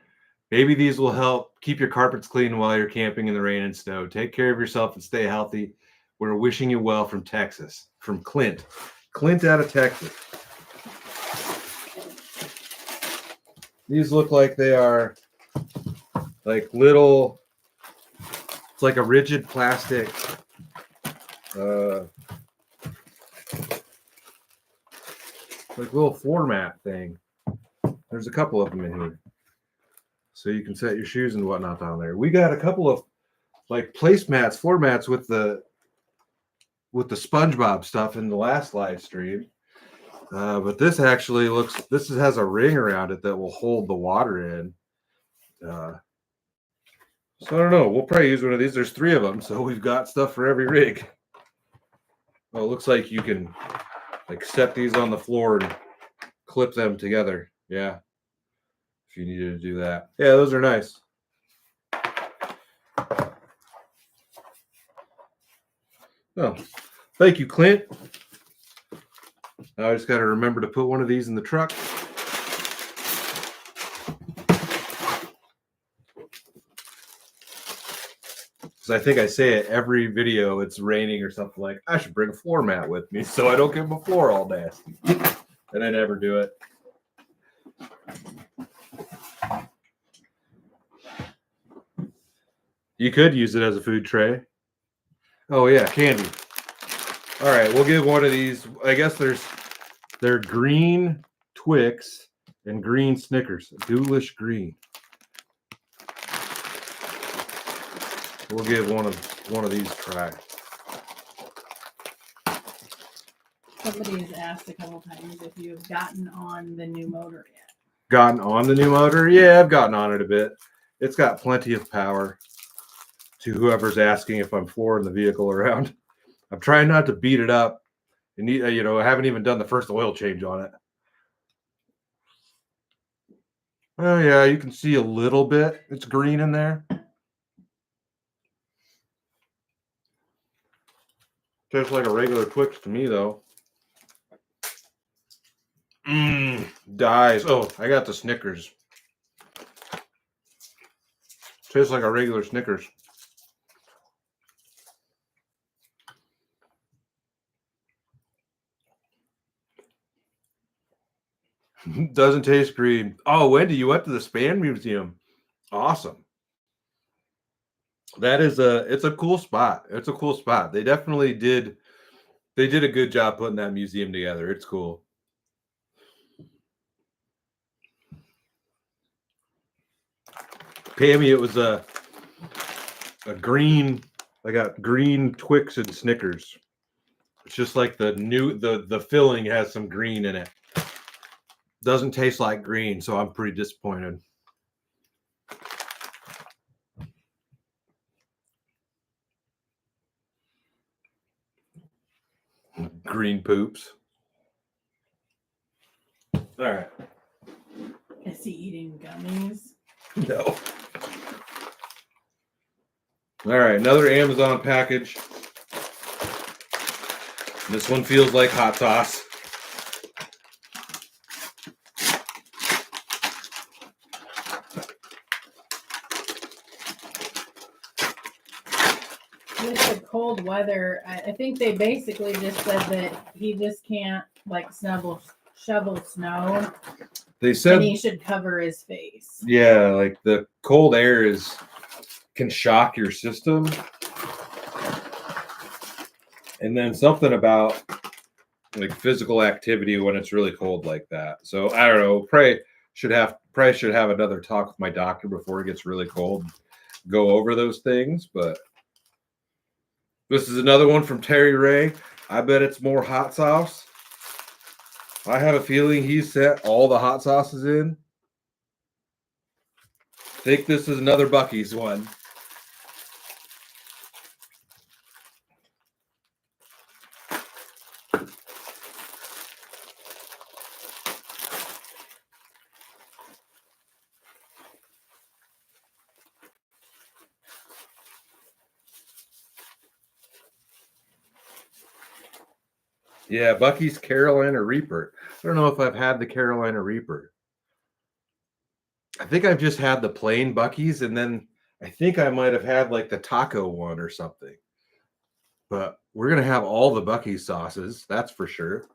Maybe these will help keep your carpets clean while you're camping in the rain and snow. Take care of yourself and stay healthy. We're wishing you well from Texas, from Clint. Clint out of Texas. These look like they are like little, it's like a rigid plastic like little floor mat thing. There's a couple of them in here. So you can set your shoes and whatnot down there. We got a couple of like placemats, floor mats with the SpongeBob stuff in the last live stream. But this actually this has a ring around it that will hold the water in. So I don't know. We'll probably use one of these. There's 3 of them, so we've got stuff for every rig. Oh, it looks like you can like set these on the floor and clip them together. Yeah. If you needed to do that. Yeah, those are nice. Oh, thank you, Clint. Now I just got to remember to put one of these in the truck. Because I think I say it every video, it's raining or something, like, I should bring a floor mat with me so I don't get my floor all nasty. And I never do it. You could use it as a food tray. Oh, yeah, candy. All right, we'll give one of these. I guess they're green Twix and green Snickers. Ghoulish green. We'll give one of these a try. Somebody has asked a couple times if you've gotten on the new motor yet. Gotten on the new motor? Yeah, I've gotten on it a bit. It's got plenty of power. To whoever's asking if I'm flooring the vehicle around, I'm trying not to beat it up. And I haven't even done the first oil change on it. Oh yeah, you can see a little bit. It's green in there. Tastes like a regular Twix to me, though. Dies. Oh, I got the Snickers. Tastes like a regular Snickers. Doesn't taste green. Oh, Wendy, you went to the Span Museum. Awesome. It's a cool spot. It's a cool spot. They definitely did. They did a good job putting that museum together. It's cool. Pammy, it was a green. I got green Twix and Snickers. It's just like the filling has some green in it. Doesn't taste like green, so I'm pretty disappointed. Green poops. All right. Is he eating gummies? No. All right, another Amazon package. This one feels like hot sauce. With the cold weather, I think they basically just said that he just can't like shovel snow. They said and he should cover his face. Yeah, like the cold air can shock your system. And then something about like physical activity when it's really cold like that. So I don't know. Probably should have another talk with my doctor before it gets really cold. Go over those things, but this is another one from Terry Ray. I bet it's more hot sauce. I have a feeling he set all the hot sauces in. Think this is another Buc-ee's one. Yeah, Buc-ee's Carolina Reaper. I don't know if I've had the Carolina Reaper. I think I've just had the plain Buc-ee's, and then I think I might have had like the taco one or something. But we're going to have all the Buc-ee's sauces, that's for sure.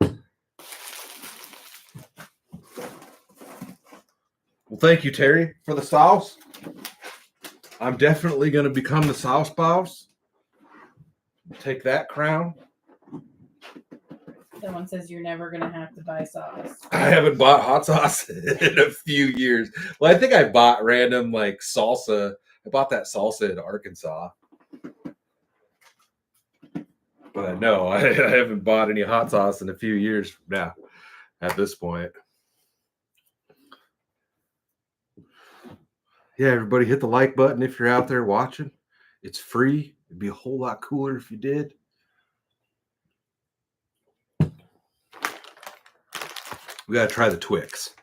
Well, thank you, Terry, for the sauce. I'm definitely going to become the sauce boss. Take that crown. Someone says you're never going to have to buy sauce. I haven't bought hot sauce in a few years. Well, I think I bought random like salsa. I bought that salsa in Arkansas. But no, I haven't bought any hot sauce in a few years now at this point. Yeah, everybody hit the like button if you're out there watching. It's free. It'd be a whole lot cooler if you did. We got to try the Twix.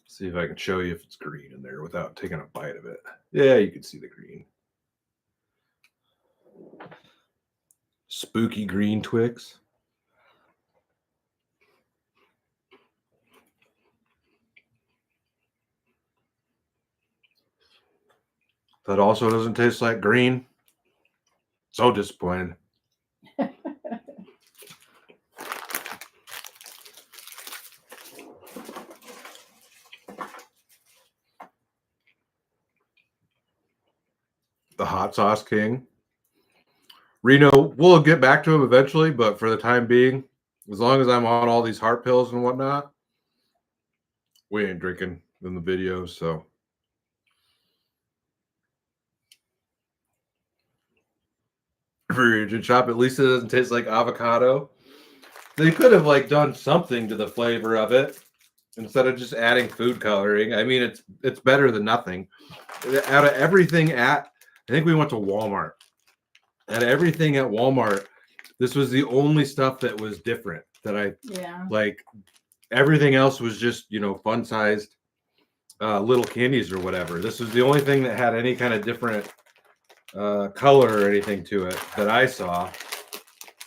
See if I can show you if it's green in there without taking a bite of it. Yeah, you can see the green. Spooky green Twix. That also doesn't taste like green. So disappointed. The hot sauce king. Reno, we'll get back to him eventually, but for the time being, as long as I'm on all these heart pills and whatnot, we ain't drinking in the videos, so. Region shop, at least it doesn't taste like avocado. They could have like done something to the flavor of it instead of just adding food coloring. I mean, it's better than nothing. Out of everything I think we went to Walmart. Out of everything at Walmart, this was the only stuff that was different that like. Everything else was just, fun sized little candies or whatever. This was the only thing that had any kind of different color or anything to it that I saw.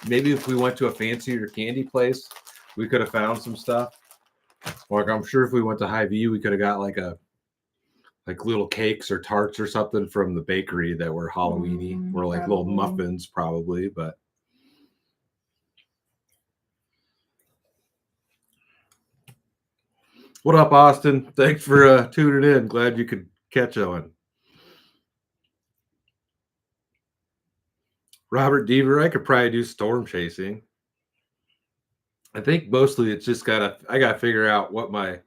Maybe if we went to a fancier candy place, we could have found some stuff. Like I'm sure if we went to Hy-Vee, we could have got like little cakes or tarts or something from the bakery that were Halloween-y, or like little muffins probably, but what up, Austin? Thanks for tuning in. Glad you could catch on. Robert Deaver, I could probably do storm chasing. I think mostly it's just I gotta figure out what my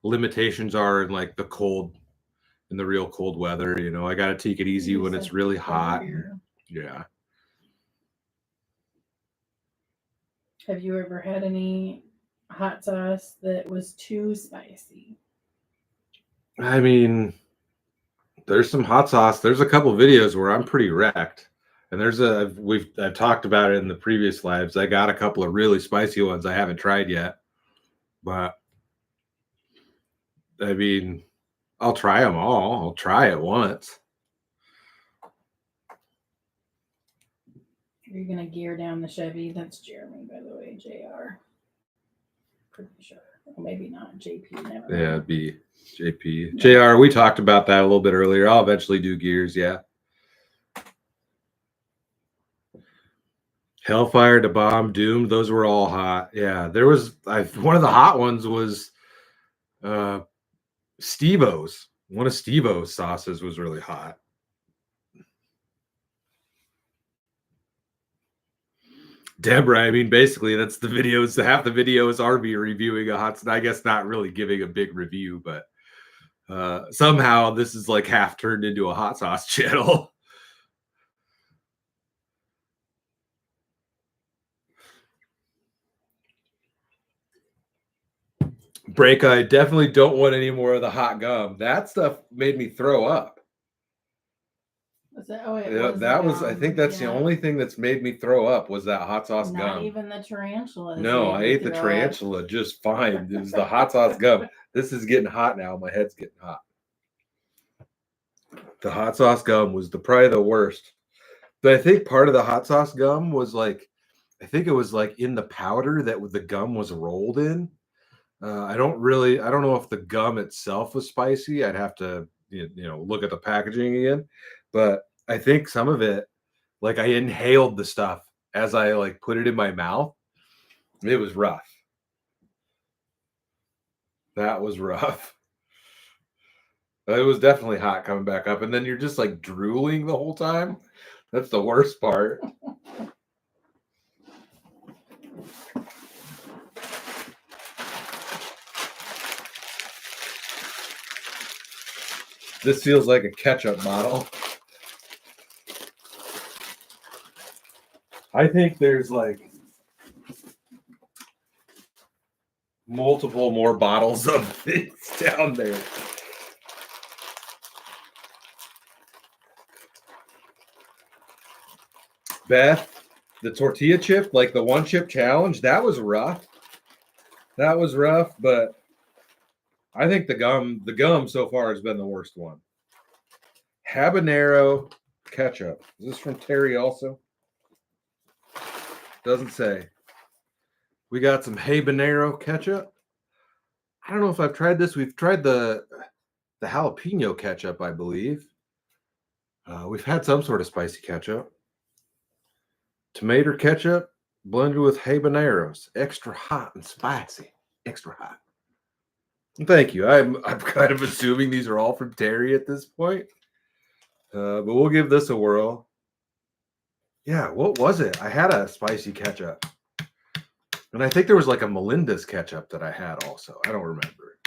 limitations are in like in the real cold weather. You know, I gotta take it easy You when just it's have really to cover hot. your- Yeah. Have you ever had any hot sauce that was too spicy? I mean, there's some hot sauce. There's a couple videos where I'm pretty wrecked. And I've talked about it in the previous lives. I got a couple of really spicy ones I haven't tried yet. But I mean, I'll try them all. I'll try it once. Are you gonna gear down the Chevy? That's Jeremy, by the way. JR. Pretty sure. Well, maybe not. JP. Never mind. Yeah, it'd be JP. JR, we talked about that a little bit earlier. I'll eventually do gears, yeah. Hellfire, to Bomb, Doom, those were all hot. Yeah, there was one of the hot ones was Steve-O's. One of Steve-O's sauces was really hot. Deborah, I mean, basically that's the videos. Half the videos are me reviewing a hot. I guess not really giving a big review, but somehow this is like half turned into a hot sauce channel. Break, I definitely don't want any more of the hot gum. That stuff made me throw up. Was that? Oh, it Yeah, was. that was. I think that's the only thing that's made me throw up was that hot sauce gum. Not even the tarantula. No, I ate the tarantula just fine. It was the hot sauce gum. This is getting hot now. My head's getting hot. The hot sauce gum was probably the worst. But I think part of the hot sauce gum was like, I think it was like in the powder that the gum was rolled in. I don't know if the gum itself was spicy. I'd have to, look at the packaging again. But I think some of it, like I inhaled the stuff as I like put it in my mouth. It was rough. That was rough. It was definitely hot coming back up. And then you're just like drooling the whole time. That's the worst part. This feels like a ketchup bottle. I think there's like multiple more bottles of things down there. Beth, the tortilla chip, like the one chip challenge, that was rough. That was rough, but I think the gum so far has been the worst one. Habanero ketchup. Is this from Terry also? Doesn't say. We got some habanero ketchup. I don't know if I've tried this. We've tried the jalapeno ketchup, I believe. We've had some sort of spicy ketchup. Tomato ketchup blended with habaneros. Extra hot and spicy. Extra hot. Thank you. I'm kind of assuming these are all from Terry at this point. But we'll give this a whirl. Yeah, what was it? I had a spicy ketchup. And I think there was like a Melinda's ketchup that I had also. I don't remember.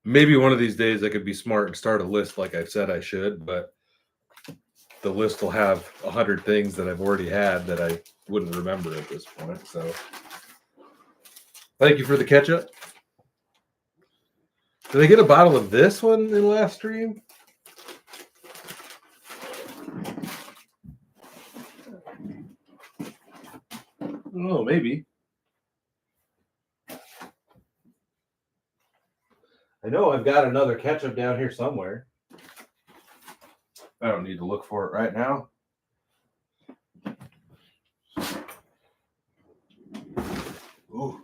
Maybe one of these days I could be smart and start a list like I said I should, but the list will have 100 things that I've already had that I wouldn't remember at this point. So thank you for the ketchup. Did I get a bottle of this one in the last stream? Oh, maybe. I know I've got another ketchup down here somewhere. I don't need to look for it right now. Ooh.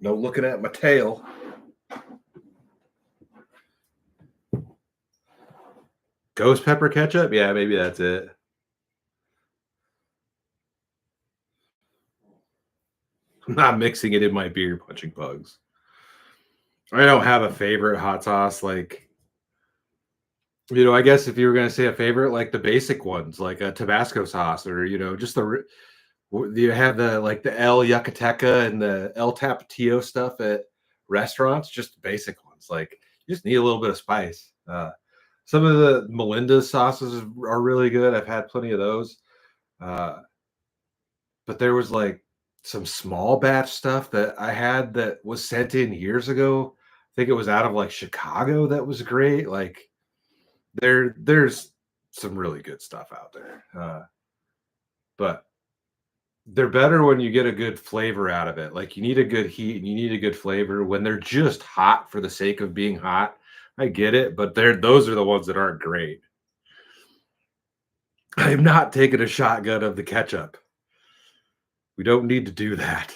No looking at my tail. Ghost pepper ketchup? Yeah, maybe that's it. I'm not mixing it in my beer, punching bugs. I don't have a favorite hot sauce. Like, I guess if you were going to say a favorite, like the basic ones, like a Tabasco sauce or, just Do you have the El Yucateca and the El Tapatio stuff at restaurants? Just basic ones. Like you just need a little bit of spice. Some of the Melinda's sauces are really good. I've had plenty of those. But there was like some small batch stuff that I had that was sent in years ago. I think it was out of like Chicago that was great. Like there's some really good stuff out there. But they're better when you get a good flavor out of it. Like you need a good heat and you need a good flavor. When they're just hot for the sake of being hot, I get it, but those are the ones that aren't great. I am not taking a shotgun of the ketchup. We don't need to do that.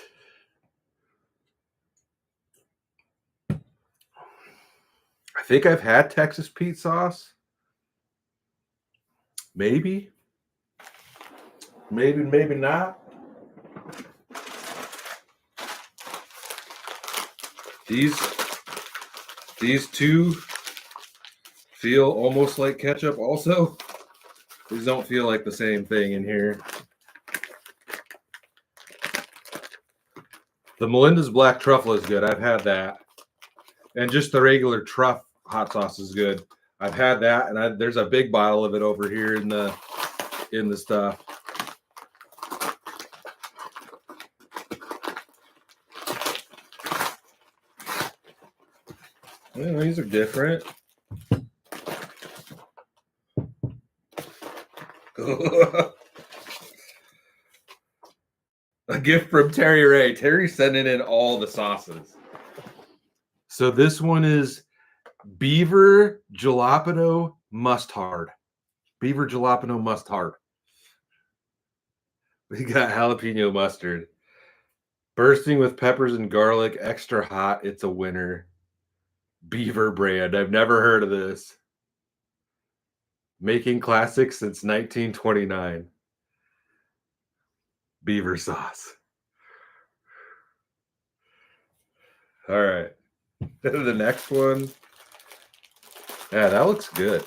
I think I've had Texas Pete sauce. Maybe. Maybe not. These two feel almost like ketchup also. These don't feel like the same thing in here. The Melinda's Black Truffle is good. I've had that. And just the regular truff hot sauce is good. I've had that, and there's a big bottle of it over here in the stuff. Yeah, these are different. A gift from Terry Ray. Terry's sending in all the sauces. So this one is Beaver Jalapeno Mustard. Beaver Jalapeno Mustard. We got jalapeno mustard. Bursting with peppers and garlic, extra hot. It's a winner. Beaver brand. I've never heard of this. Making classics since 1929. Beaver sauce. All right. The next one. Yeah, that looks good.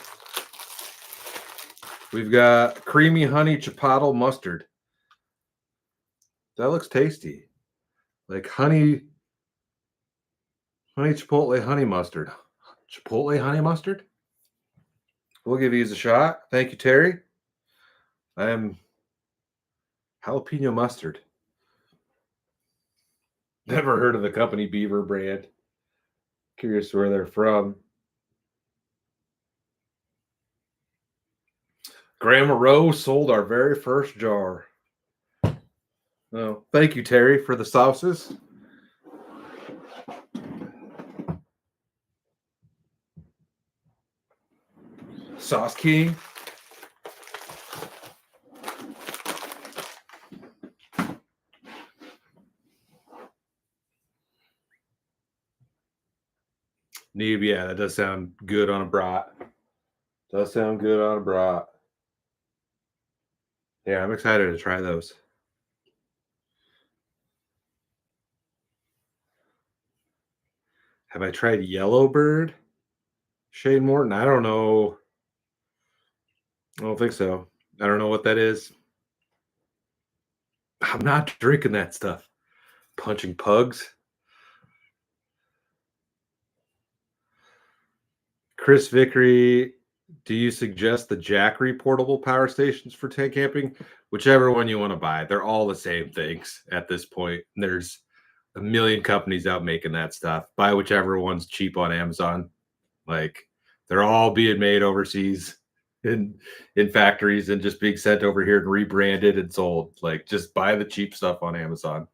We've got creamy honey chipotle mustard. That looks tasty. Like honey chipotle honey mustard. Chipotle honey mustard? We'll give these a shot. Thank you, Terry. I am jalapeno mustard. Never heard of the company Beaver brand. Curious where they're from. Grandma Rowe sold our very first jar. Oh, thank you, Terry, for the sauces. Sauce King. Neeb, yeah, that does sound good on a brat. Does sound good on a brat. Yeah, I'm excited to try those. Have I tried Yellowbird? Shane Morton? I don't know. I don't think so. I don't know what that is. I'm not drinking that stuff. Punching pugs. Chris Vickery, do you suggest the Jackery portable power stations for tent camping? Whichever one you want to buy. They're all the same things at this point. There's a million companies out making that stuff. Buy whichever one's cheap on Amazon. Like they're all being made overseas in factories and just being sent over here and rebranded and sold. Like just buy the cheap stuff on Amazon.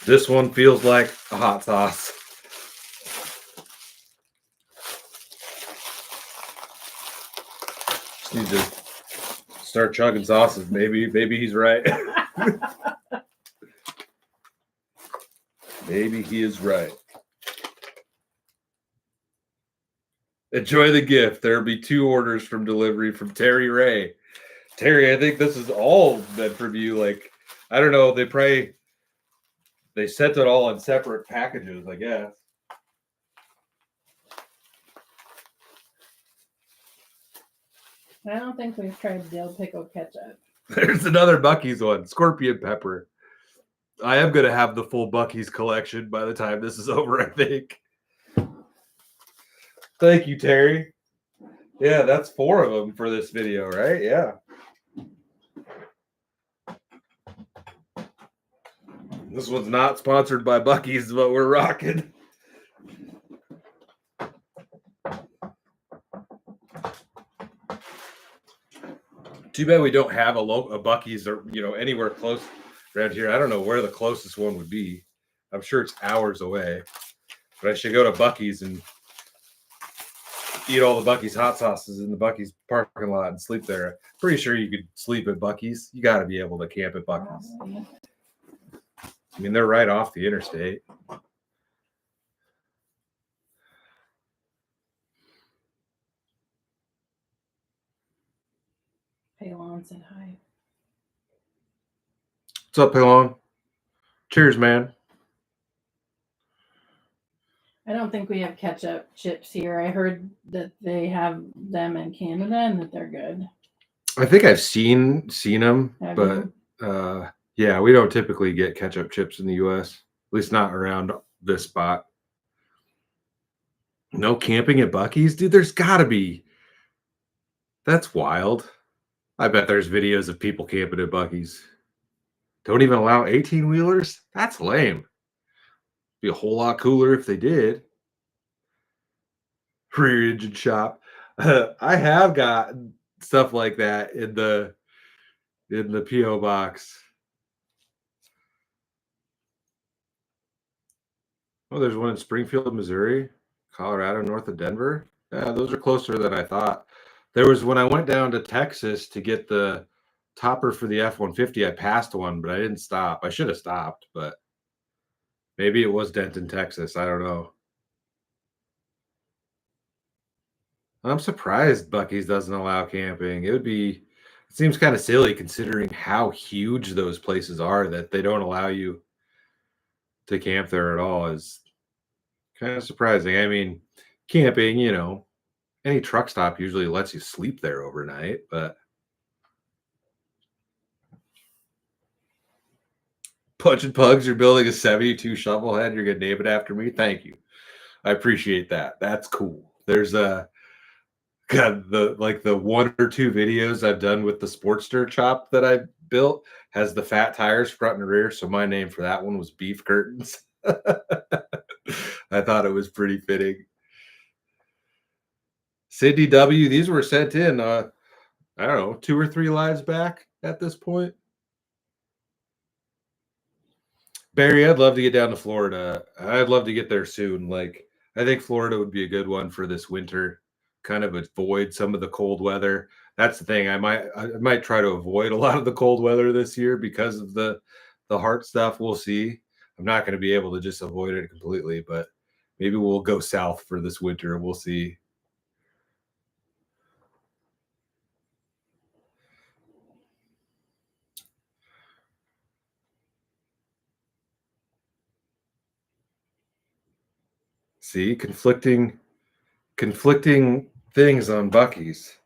This one feels like a hot sauce. Just need to start chugging sauces. Maybe he's right. Maybe he is right. Enjoy the gift. There'll be 2 orders from delivery from Terry Ray. Terry, I think this is all meant for you. Like, I don't know. They sent it all in separate packages, I guess. I don't think we've tried dill pickle ketchup. There's another Buc-ee's one, scorpion pepper. I am going to have the full Buc-ee's collection by the time this is over, I think. Thank you, Terry. Yeah, that's 4 of them for this video, right? Yeah. This one's not sponsored by Buc-ee's, but we're rocking. Too bad we don't have a Buc-ee's or anywhere close around here. I don't know where the closest one would be. I'm sure it's hours away. But I should go to Buc-ee's and eat all the Buc-ee's hot sauces in the Buc-ee's parking lot and sleep there. Pretty sure you could sleep at Buc-ee's. You got to be able to camp at Buc-ee's. I mean, they're right off the interstate. Paylon said hi. What's up, Paylon? Cheers, man. I don't think we have ketchup chips here. I heard that they have them in Canada and that they're good. I think I've seen them, Have but yeah, we don't typically get ketchup chips in the U.S. At least not around this spot. No camping at Buc-ee's, dude. There's got to be. That's wild. I bet there's videos of people camping at Buc-ee's. Don't even allow 18-wheelers? That's lame. Be a whole lot cooler if they did. Rear engine shop. I have got stuff like that in the P.O. box. Oh, there's one in Springfield, Missouri, Colorado, north of Denver. Yeah, those are closer than I thought. There was when I went down to Texas to get the topper for the F-150, I passed one, but I didn't stop. I should have stopped, but maybe it was Denton, Texas. I don't know. I'm surprised Buc-ee's doesn't allow camping. It seems kind of silly considering how huge those places are that they don't allow you to camp there at all. Is kind of surprising. I mean, camping, any truck stop usually lets you sleep there overnight, but Punch and Pugs, you're building a 72 shovelhead. You're going to name it after me. Thank you. I appreciate that. That's cool. There's the 1 or 2 videos I've done with the Sportster chop that I built has the fat tires front and rear. So my name for that one was Beef Curtains. I thought it was pretty fitting. Cindy W, these were sent in, I don't know, 2 or 3 lives back at this point. Barry, I'd love to get down to Florida. I'd love to get there soon. I think Florida would be a good one for this winter. Kind of avoid some of the cold weather. That's the thing. I might try to avoid a lot of the cold weather this year because of the heart stuff. We'll see. I'm not going to be able to just avoid it completely, but maybe we'll go south for this winter. We'll see. See, conflicting things on Buc-ee's.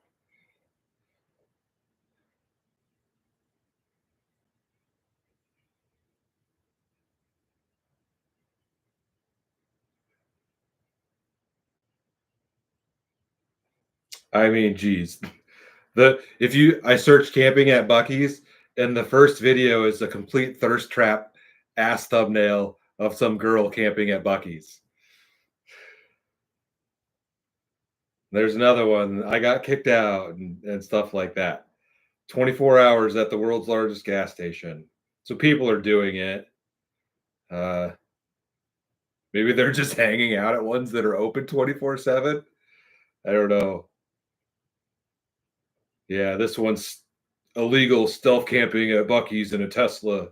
I mean, geez. I search camping at Buc-ee's, and the first video is a complete thirst trap ass thumbnail of some girl camping at Buc-ee's. There's another one. I got kicked out and stuff like that. 24 hours at the world's largest gas station. So people are doing it. Maybe they're just hanging out at ones that are open 24/7. I don't know. Yeah, this one's illegal stealth camping at Buc-ee's in a Tesla.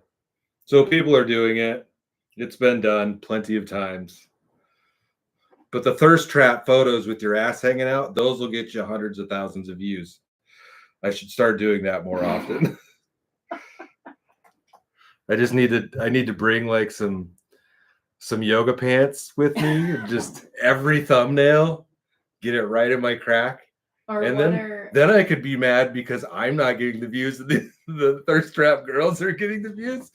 So people are doing it. It's been done plenty of times. But the thirst trap photos with your ass hanging out, those will get you hundreds of thousands of views. I should start doing that more often. I need to bring some yoga pants with me and just every thumbnail, get it right in my crack. Or and what then are Then I could be mad because I'm not getting the views, and the thirst trap girls are getting the views.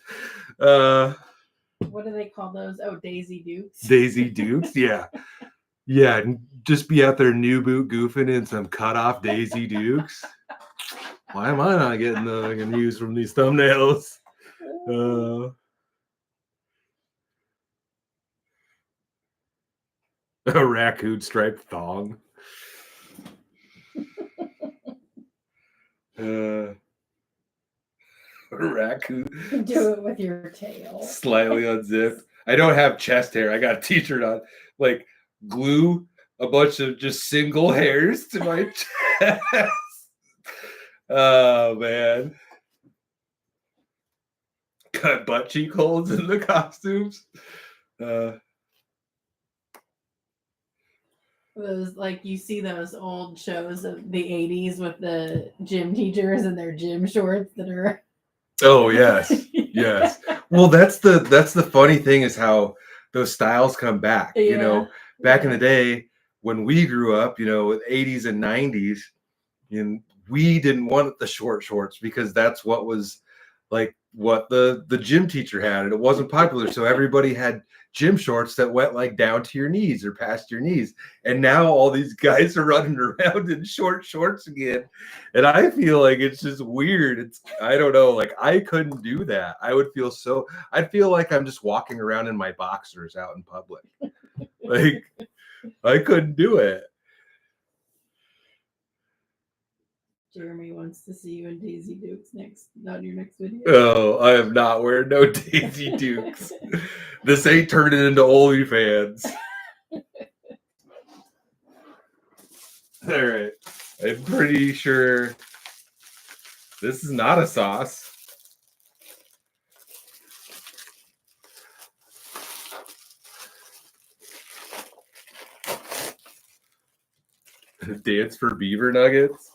What do they call those? Oh, Daisy Dukes. Daisy Dukes, yeah. Yeah, just be out there new boot goofing in some cut off Daisy Dukes. Why am I not getting the views from these thumbnails? A raccoon striped thong. A raccoon. Do it with your tail. Slightly unzipped. I don't have chest hair. I got a t-shirt on. Like, glue a bunch of just single hairs to my chest. Oh, man. Cut butt cheek holes in the costumes. Those, like, you see those old shows of the 80s with the gym teachers and their gym shorts that are. Oh, yes. Yes. Well, that's the funny thing is how those styles come back. Yeah. You know, back in the day when we grew up, you know, with 80s and 90s, and we didn't want the short shorts because that's what was like what the gym teacher had, and it wasn't popular. So everybody had gym shorts that went like down to your knees or past your knees. And now all these guys are running around in short shorts again. And I feel like it's just weird. I don't know, like I couldn't do that. I'd feel like I'm just walking around in my boxers out in public. Like I couldn't do it. Jeremy wants to see you in Daisy Dukes on your next video. Oh, I am not wearing no Daisy Dukes. This ain't turning into OnlyFans. All right. I'm pretty sure this is not a sauce. Dance for beaver nuggets.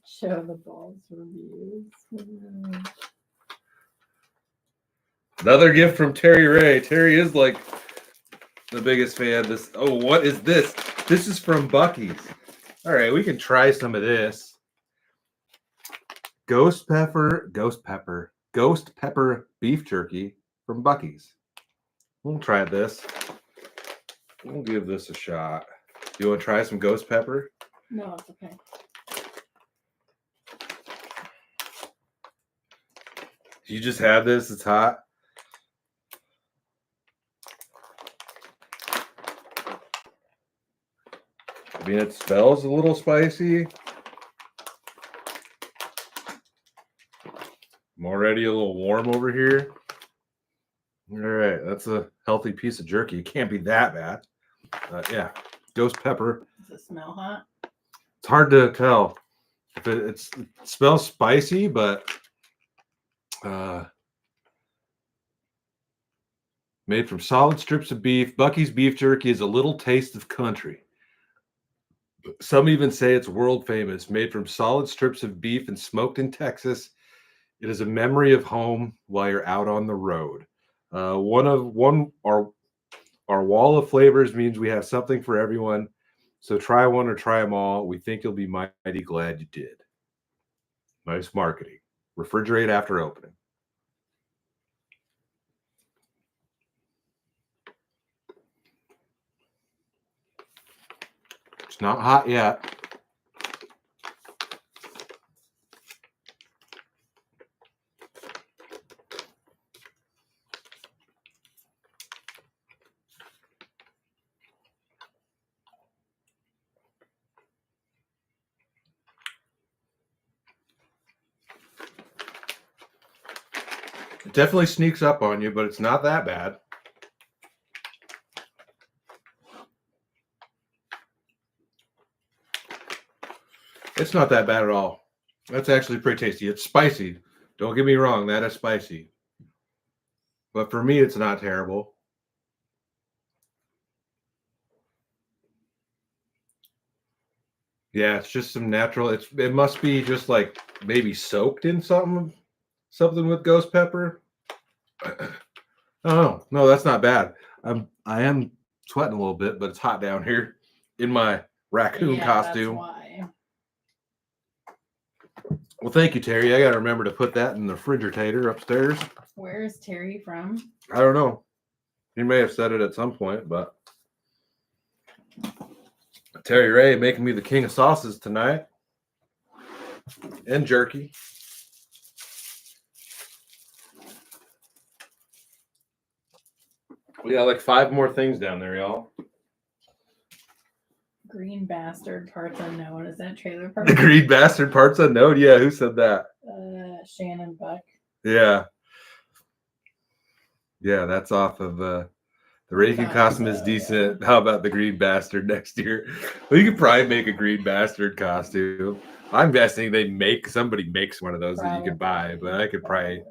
Show the balls for views. Another gift from Terry Ray. Terry is like the biggest fan. What is this? This is from Buc-ee's. All right, we can try some of this. Ghost pepper beef jerky from Buc-ee's. We'll try this. We'll give this a shot. You want to try some ghost pepper? No, it's okay. You just had this. It's hot. I mean, it smells a little spicy. I'm already a little warm over here. All right, that's a healthy piece of jerky. It can't be that bad. Yeah, ghost pepper. Does it smell hot? It's hard to tell. If it smells spicy, but made from solid strips of beef. Buc-ee's beef jerky is a little taste of country. Some even say it's world famous. Made from solid strips of beef and smoked in Texas, it is a memory of home while you're out on the road. Our wall of flavors means we have something for everyone. So try one or try them all. We think you'll be mighty glad you did. Nice marketing. Refrigerate after opening. It's not hot yet. It definitely sneaks up on you, but it's not that bad. It's not that bad at all. That's actually pretty tasty. It's spicy. Don't get me wrong, that is spicy. But for me, it's not terrible. Yeah, it's just some natural. It must be just like maybe soaked in something with ghost pepper. Oh no, that's not bad. I am sweating a little bit, but it's hot down here in my raccoon costume. That's why. Well, thank you, Terry. I got to remember to put that in the refrigerator upstairs. Where is Terry from? I don't know. He may have said it at some point, but Terry Ray making me the king of sauces tonight. And jerky. We got like 5 more things down there, y'all. Green bastard, parts unknown. Is that trailer park? The green bastard, parts unknown. Yeah, who said that? Shannon Buck. Yeah. Yeah, that's off of the Reagan costume is decent. Yeah. How about the green bastard next year? Well, you could probably make a green bastard costume. I'm guessing somebody makes one of those that you could buy, but I could probably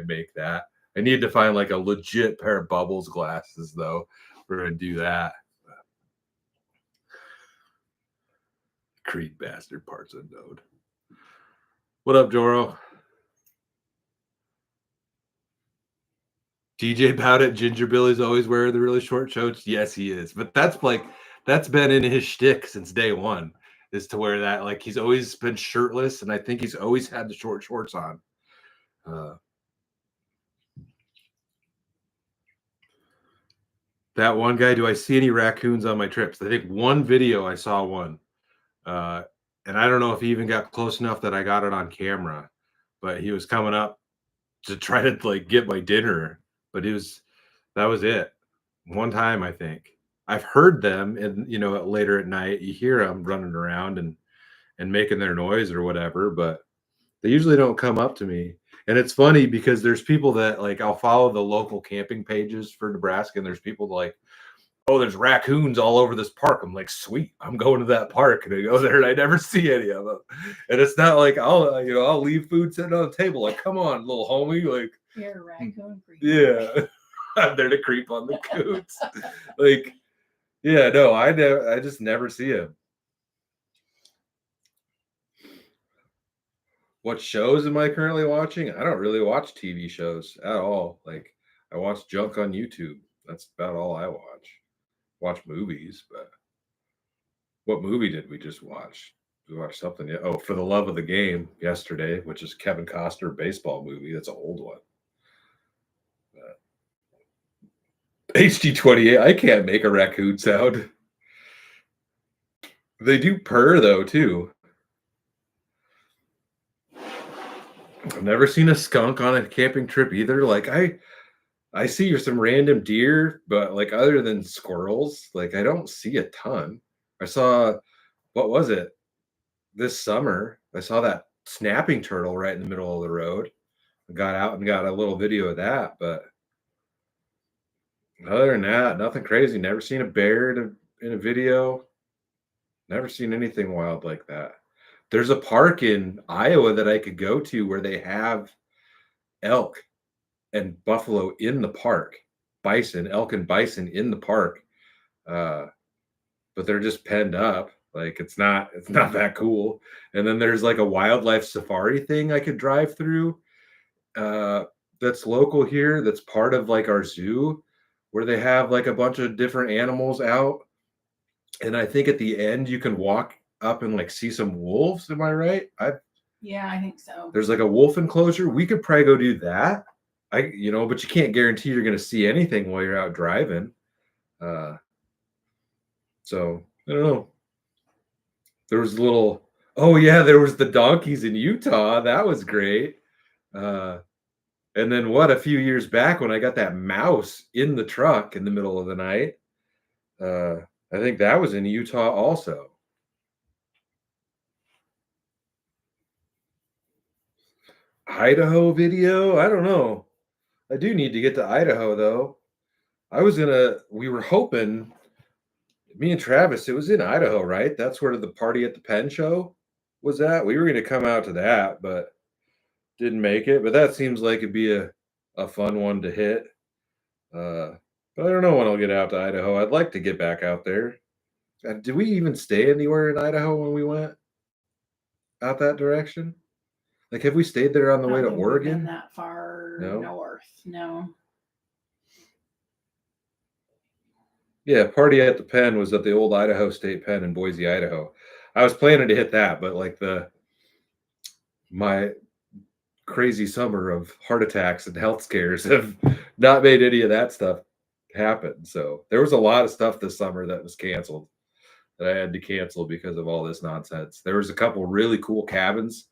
make that. I need to find like a legit pair of Bubbles glasses though. We're gonna do that. Green bastard, parts unknown. What up, Joro? DJ Bowdit, Ginger Billy's always wearing the really short shorts. Yes, he is. But that's been in his shtick since day one, is to wear that. Like he's always been shirtless, and I think he's always had the short shorts on. That one guy, do I see any raccoons on my trips? I think one video I saw one. And I don't know if he even got close enough that I got it on camera, but he was coming up to try to like get my dinner. But that was it. One time, I think. I've heard them, and later at night you hear them running around and making their noise or whatever, but they usually don't come up to me. And it's funny because there's people that like I'll follow the local camping pages for Nebraska, and there's people that like, oh, there's raccoons all over this park. I'm like, sweet, I'm going to that park, and I go there and I never see any of them. And it's not like I'll leave food sitting on the table. Like, come on, little homie, like you're a raccoon creep. Yeah. I'm there to creep on the coons. Like, yeah, no, I just never see him. What shows am I currently watching? I don't really watch TV shows at all. Like, I watch junk on YouTube. That's about all I watch. Watch movies, but what movie did we just watch? We watched something. Oh, For the Love of the Game yesterday, which is Kevin Costner baseball movie. That's an old one. HD28. I can't make a raccoon sound. They do purr though too. I've never seen a skunk on a camping trip either. Like I see some random deer, but like other than squirrels, like I don't see a ton. I saw, what was it? This summer, I saw that snapping turtle right in the middle of the road. I got out and got a little video of that, but other than that, nothing crazy. Never seen a bear in a video. Never seen anything wild like that. There's a park in Iowa that I could go to where they have elk and buffalo in the park, elk and bison in the park. But they're just penned up. Like it's not that cool. And then there's like a wildlife safari thing I could drive through. That's local here. That's part of like our zoo, where they have like a bunch of different animals out. And I think at the end you can walk up and like see some wolves. Am I right? Yeah, I think so. There's like a wolf enclosure. We could probably go do that. But you can't guarantee you're going to see anything while you're out driving. So I don't know. There was there was the donkeys in Utah. That was great. And then a few years back when I got that mouse in the truck in the middle of the night, I think that was in Utah also. Idaho video? I don't know. I do need to get to Idaho though. We were hoping, me and Travis, it was in Idaho, right? That's where the Party at the Pen show was at. We were going to come out to that, but didn't make it. But that seems like it'd be a fun one to hit. But I don't know when I'll get out to Idaho. I'd like to get back out there. Did we even stay anywhere in Idaho when we went out that direction? Like, have we stayed there on the way to Oregon? That far north? No. Yeah, Party at the Pen was at the old Idaho State Pen in Boise, Idaho. I was planning to hit that, but like the my crazy summer of heart attacks and health scares have not made any of that stuff happen. So there was a lot of stuff this summer that was canceled that I had to cancel because of all this nonsense. There was a couple really cool cabins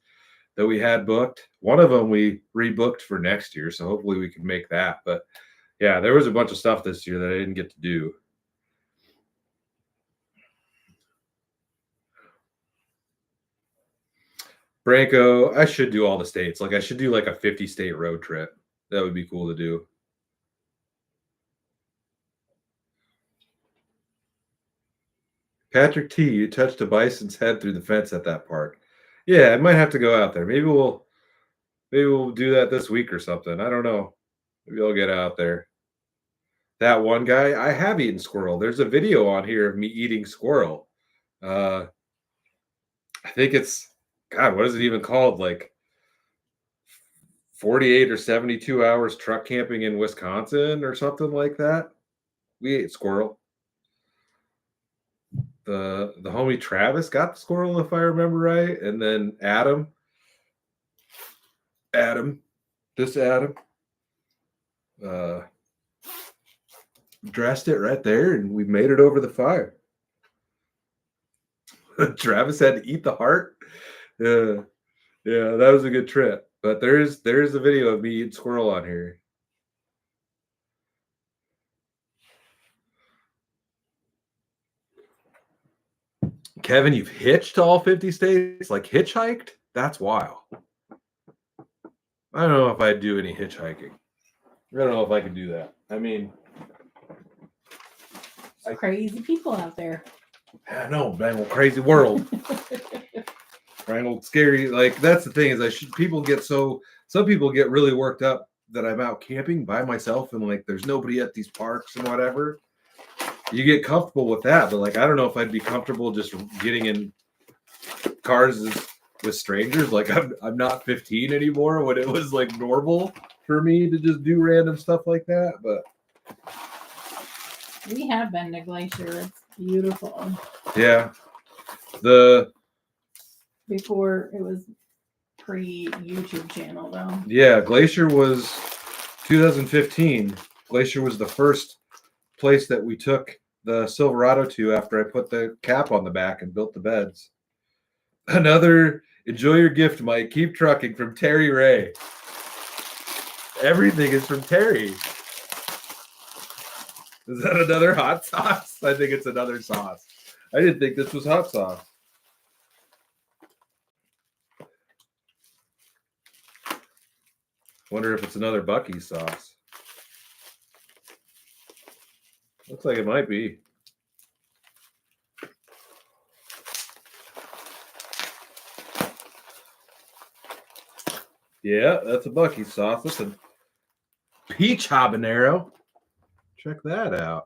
that we had booked. One of them we rebooked for next year, so hopefully we can make that. But yeah, there was a bunch of stuff this year that I didn't get to do. Branko, I should do all the states. Like I should do like a 50-state road trip. That would be cool to do. Patrick T, you touched a bison's head through the fence at that park. Yeah, I might have to go out there. Maybe we'll do that this week or something. I don't know. Maybe I'll get out there. That one guy, I have eaten squirrel. There's a video on here of me eating squirrel. I think it's, God, what is it even called? Like 48 or 72 hours truck camping in Wisconsin or something like that. We ate squirrel. The homie Travis got the squirrel, if I remember right, and then Adam, dressed it right there, and we made it over the fire. Travis had to eat the heart. Yeah, that was a good trip. But there's a video of me eating squirrel on here. Kevin, you've hitched to all 50 states? Like hitchhiked? That's wild. I don't know if I'd do any hitchhiking. I don't know if I could do that. I mean, crazy people out there. I know, dang old crazy world. Dang old scary. Like that's the thing is some people get really worked up that I'm out camping by myself and like there's nobody at these parks and whatever. You get comfortable with that, but like I don't know if I'd be comfortable just getting in cars with strangers. Like I'm not 15 anymore when it was like normal for me to just do random stuff like that. But we have been to Glacier. It's beautiful. Yeah. Before it was pre-YouTube channel though. Yeah, Glacier was 2015. Glacier was the first place that we took the Silverado to after I put the cap on the back and built the beds. Another enjoy your gift, Mike. Keep trucking from Terry Ray. Everything is from Terry. Is that another hot sauce? I think it's another sauce. I didn't think this was hot sauce. Wonder if it's another Buc-ee's sauce. Looks like it might be. Yeah, that's a Buc-ee's sauce. That's a peach habanero. Check that out.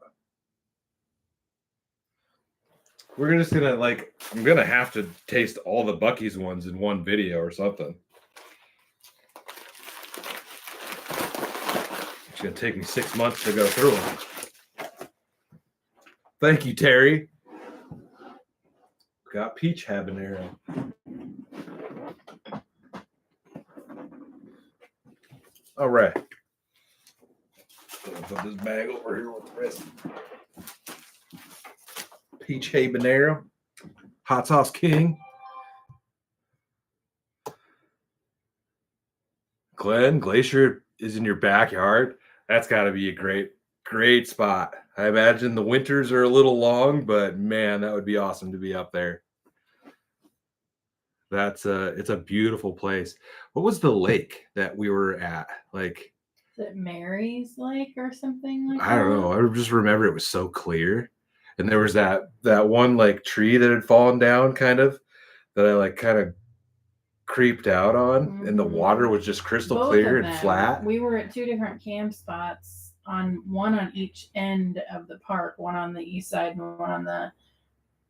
We're just gonna I'm gonna have to taste all the Buc-ee's ones in one video or something. It's gonna take me 6 months to go through them. Thank you, Terry. Got peach habanero. All right. Put this bag over here with the rest. Peach habanero. Hot sauce king. Glenn, Glacier is in your backyard. That's got to be a great spot. I imagine the winters are a little long, but man, that would be awesome to be up there. It's a beautiful place. What was the lake that we were at? Is it Mary's Lake or something like that? I don't know. I just remember it was so clear. And there was that one tree that had fallen down kind of that I kind of creeped out on, and the water was just crystal clear and flat. We were at two different camp spots, one on each end of the park, one on the east side and one on the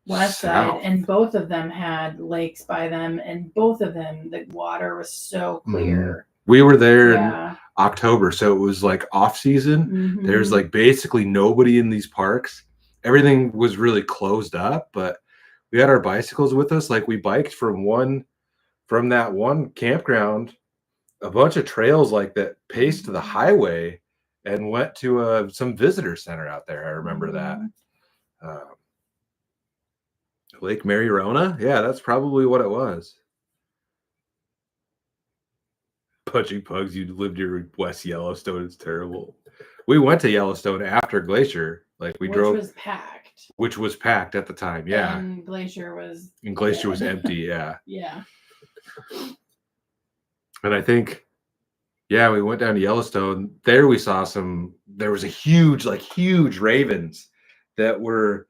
west side, and both of them had lakes by them, and both of them the water was so clear. We were there in October, so it was off season. There's basically nobody in these parks. Everything was really closed up, but we had our bicycles with us. We biked from one from that one campground, a bunch of trails like that paced to the highway and went to some visitor center out there. I remember that. Lake Mariona? Yeah, that's probably what it was. Punching pugs, you lived near West Yellowstone. It's terrible. We went to Yellowstone after Glacier. Like we drove, which was packed at the time. Yeah, and Glacier was empty. Yeah, yeah. And I think, yeah, we went down to Yellowstone. There we saw there was a huge ravens that were.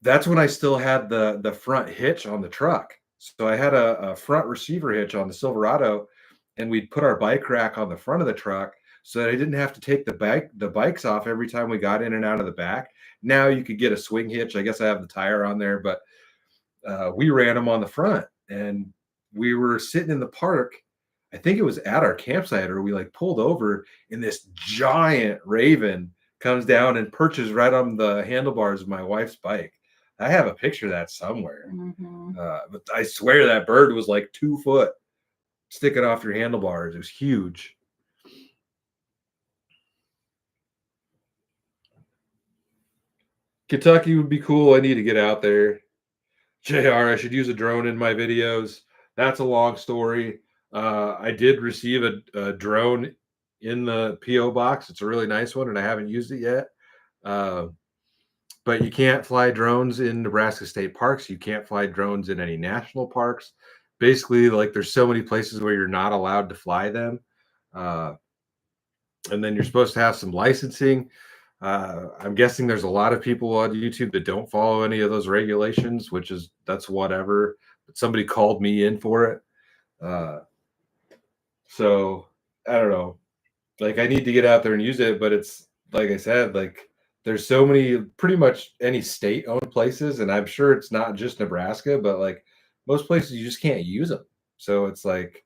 That's when I still had the front hitch on the truck. So I had a front receiver hitch on the Silverado, and we'd put our bike rack on the front of the truck so that I didn't have to take the bikes off every time we got in and out of the back. Now you could get a swing hitch. I guess I have the tire on there, but we ran them on the front, and we were sitting in the park. I think it was at our campsite, or we like pulled over, and this giant raven comes down and perches right on the handlebars of my wife's bike. I have a picture of that somewhere. But I swear that bird was like 2 foot sticking off your handlebars. It was huge. Kentucky would be cool. I need to get out there. JR, I should use a drone in my videos. That's a long story. I did receive a drone in the PO box. It's a really nice one, and I haven't used it yet. But you can't fly drones in Nebraska state parks. You can't fly drones in any national parks. Basically, like there's so many places where you're not allowed to fly them. And then you're supposed to have some licensing. I'm guessing there's a lot of people on YouTube that don't follow any of those regulations, that's whatever. But somebody called me in for it. So I don't know. Like I need to get out there and use it, but it's like I said, like there's so many, pretty much any state-owned places, and I'm sure it's not just Nebraska, but like most places you just can't use them. So it's like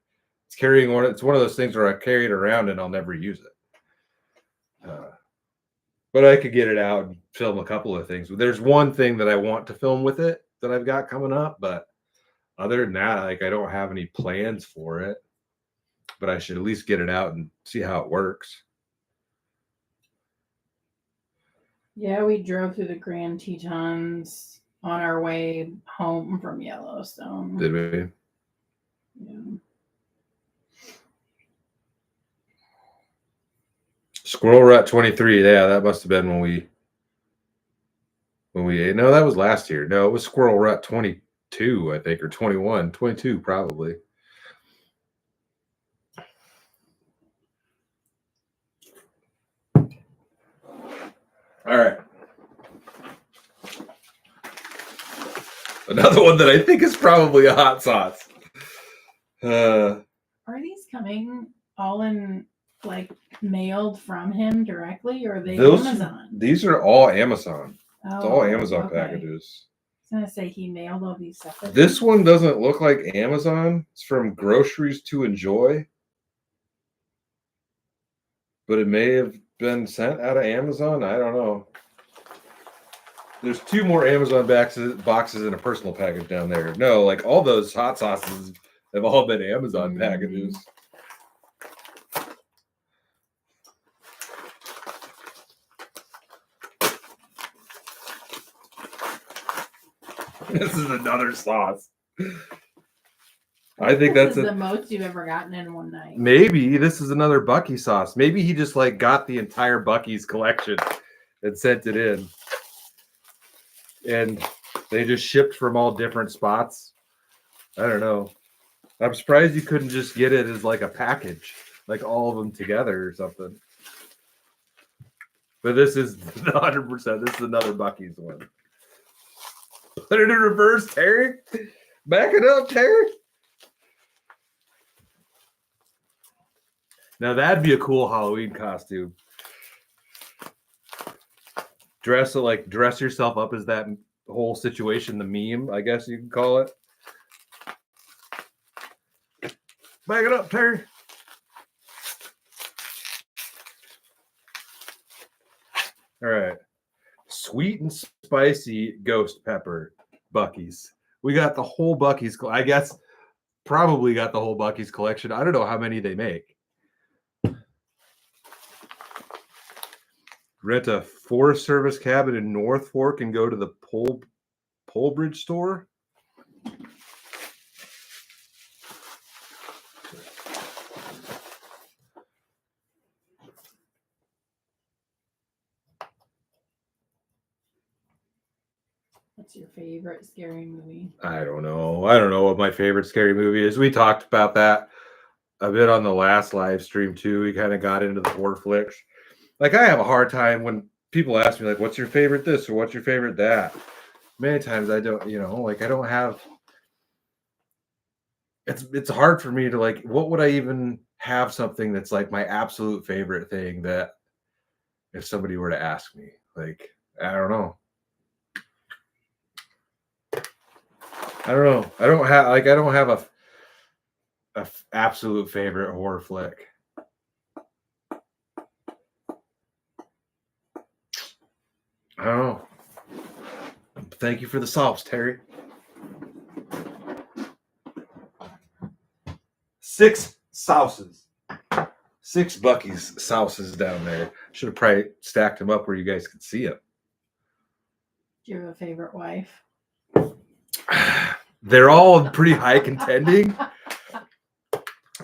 it's one of those things where I carry it around and I'll never use it. But I could get it out and film a couple of things. There's one thing that I want to film with it that I've got coming up, but other than that, like I don't have any plans for it. But I should at least get it out and see how it works. Yeah, we drove through the Grand Tetons on our way home from Yellowstone. Did we? Yeah. Squirrel Rut 23. Yeah, that must have been when we ate. No, that was last year. No, it was Squirrel Rut 22, I think, or 21. 22, probably. All right. Another one that I think is probably a hot sauce. Are these coming all in like mailed from him directly, or are they Amazon? These are all Amazon. It's all Amazon packages. I was gonna say he mailed all these separately. This one doesn't look like Amazon. It's from Groceries to Enjoy, but it may have been sent out of Amazon. I don't know. There's 2 more Amazon boxes in a personal package down there. No, like all those hot sauces have all been Amazon packages. This is another sauce. I think that's the most you've ever gotten in one night. Maybe this is another Bucky sauce. Maybe he just like got the entire Bucky's collection and sent it in. And they just shipped from all different spots. I don't know. I'm surprised you couldn't just get it as like a package, like all of them together or something. But this is 100%. This is another Bucky's one. Put it in reverse, Terry. Back it up, Terry. Now that'd be a cool Halloween costume. Dress yourself up as that whole situation, the meme, I guess you can call it. Back it up, Terry. All right. Sweet and spicy ghost pepper Bucky's. We got the whole Bucky's. I guess probably got the whole Buc-ee's collection. I don't know how many they make. Rent a Forest Service cabin in North Fork and go to the Polebridge store. What's your favorite scary movie? I don't know. I don't know what my favorite scary movie is. We talked about that a bit on the last live stream too. We kind of got into the horror flicks. Like I have a hard time when people ask me like, "What's your favorite this?" or "What's your favorite that?" Many times I don't, like I don't have. It's hard for me to like. What would I even have something that's like my absolute favorite thing that if somebody were to ask me, like I don't know. I don't have a absolute favorite horror flick. I don't know. Thank you for the sauce, Terry. 6 sauces. 6 Buc-ee's sauces down there. Should have probably stacked them up where you guys could see them. Do you have a favorite wife? They're all pretty high contending,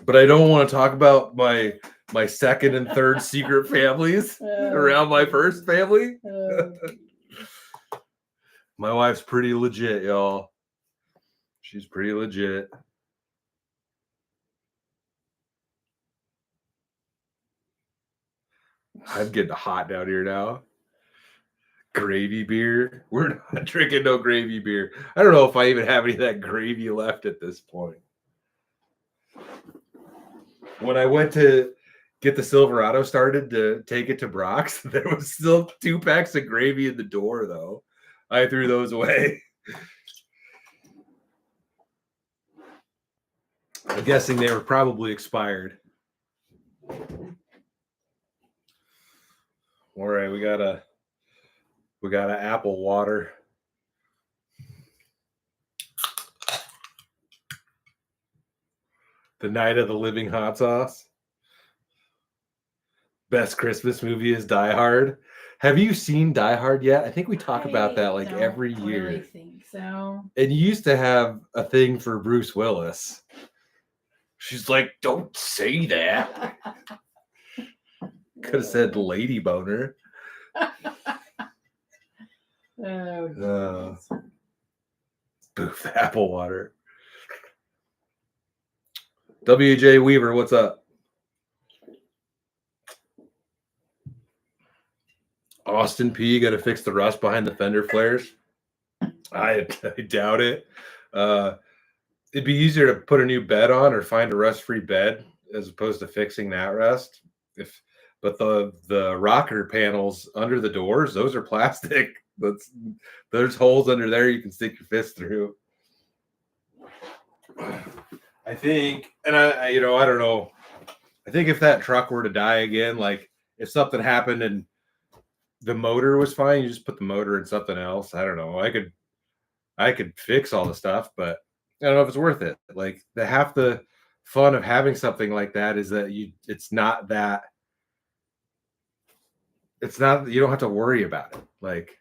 but I don't want to talk about my second and third secret families around my first family. My wife's pretty legit, y'all. She's pretty legit. I'm getting hot down here now. Gravy beer. We're not drinking no gravy beer. I don't know if I even have any of that gravy left at this point. When I went to get the Silverado started to take it to Brock's, there was still 2 packs of gravy in the door, though. I threw those away. I'm guessing they were probably expired. All right, we got a apple water. The Night of the Living Hot Sauce. Best Christmas movie is Die Hard. Have you seen Die Hard yet? I think we talk about that like every year. I really think so. And you used to have a thing for Bruce Willis. She's like, don't say that. Could have said lady boner. Boof, apple water. WJ Weaver, what's up? Austin P, got to fix the rust behind the fender flares. I doubt it. It'd be easier to put a new bed on or find a rust-free bed as opposed to fixing that rust. But the rocker panels under the doors, those are plastic. There's holes under there you can stick your fist through. I think, and I don't know. I think if that truck were to die again, like if something happened and the motor was fine, you just put the motor in something else. I don't know. I could fix all the stuff, but I don't know if it's worth it. Like half the fun of having something like that is that you don't have to worry about it. Like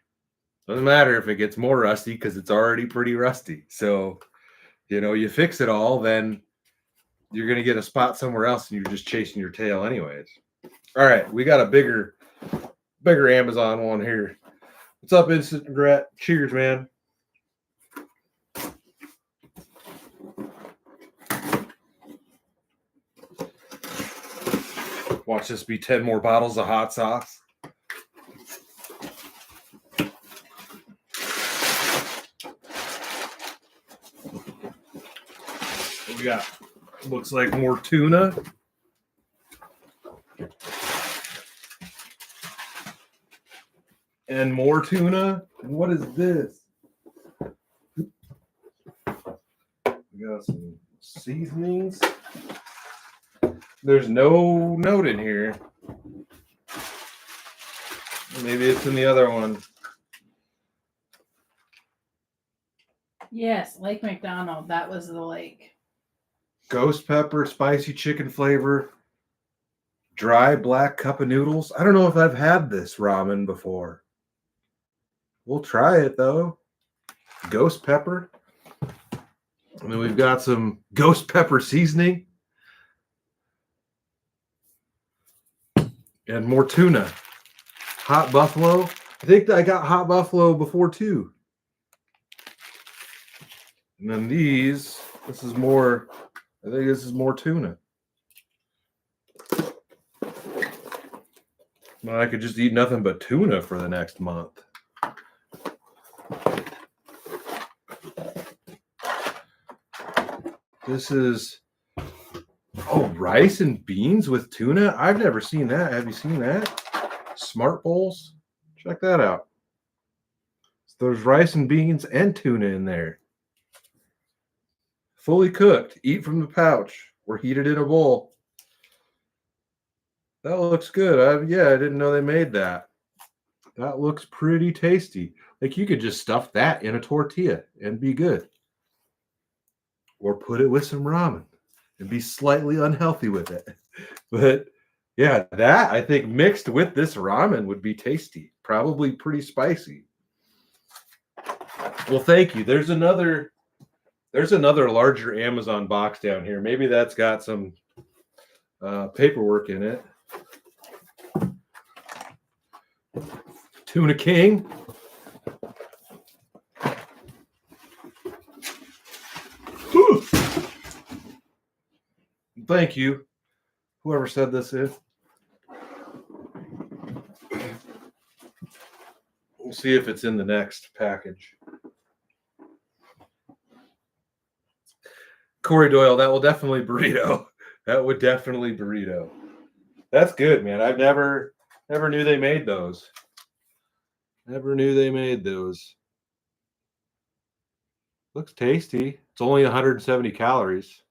doesn't matter if it gets more rusty because it's already pretty rusty. So, you fix it all, then you're going to get a spot somewhere else and you're just chasing your tail anyways. All right. We got a bigger Amazon one here. What's up, Instant Regret? Cheers, man. Watch this be 10 more bottles of hot sauce. What we got? Looks like more tuna. And more tuna. What is this? We got some seasonings. There's no note in here. Maybe it's in the other one. Yes, Lake McDonald. That was the lake. Ghost pepper, spicy chicken flavor, dry black cup of noodles. I don't know if I've had this ramen before. We'll try it though. Ghost pepper. And then we've got some ghost pepper seasoning. And more tuna. Hot buffalo. I think I got hot buffalo before too. And then this is more, I think this is more tuna. Well, I could just eat nothing but tuna for the next month. This is, rice and beans with tuna. I've never seen that. Have you seen that? Smart bowls. Check that out. So there's rice and beans and tuna in there. Fully cooked. Eat from the pouch or heat it in a bowl. That looks good. I didn't know they made that. That looks pretty tasty. Like you could just stuff that in a tortilla and be good. Or put it with some ramen and be slightly unhealthy with it. But yeah, that I think mixed with this ramen would be tasty. Probably pretty spicy. Well, thank you. There's another larger Amazon box down here. Maybe that's got some paperwork in it. Tuna King. Whew. Thank you, whoever said this is. We'll see if it's in the next package. Corey Doyle, that will definitely burrito. That would definitely burrito. That's good, man. I've never knew they made those. Never knew they made those. Looks tasty. It's only 170 calories.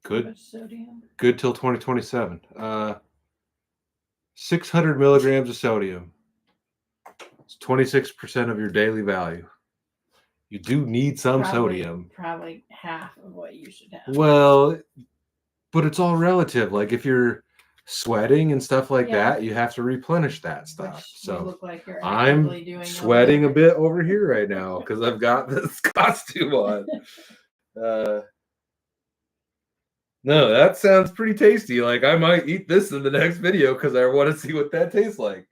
Good. Sodium. Good till 2027. 600 milligrams of sodium. It's 26% of your daily value. You do need some sodium. Probably half of what you should have. Well, but it's all relative. Like if you're sweating and stuff like that, you have to replenish that stuff. Which so you look like you're I'm doing sweating a bit over here right now because I've got this costume on. No, that sounds pretty tasty. Like I might eat this in the next video because I want to see what that tastes like.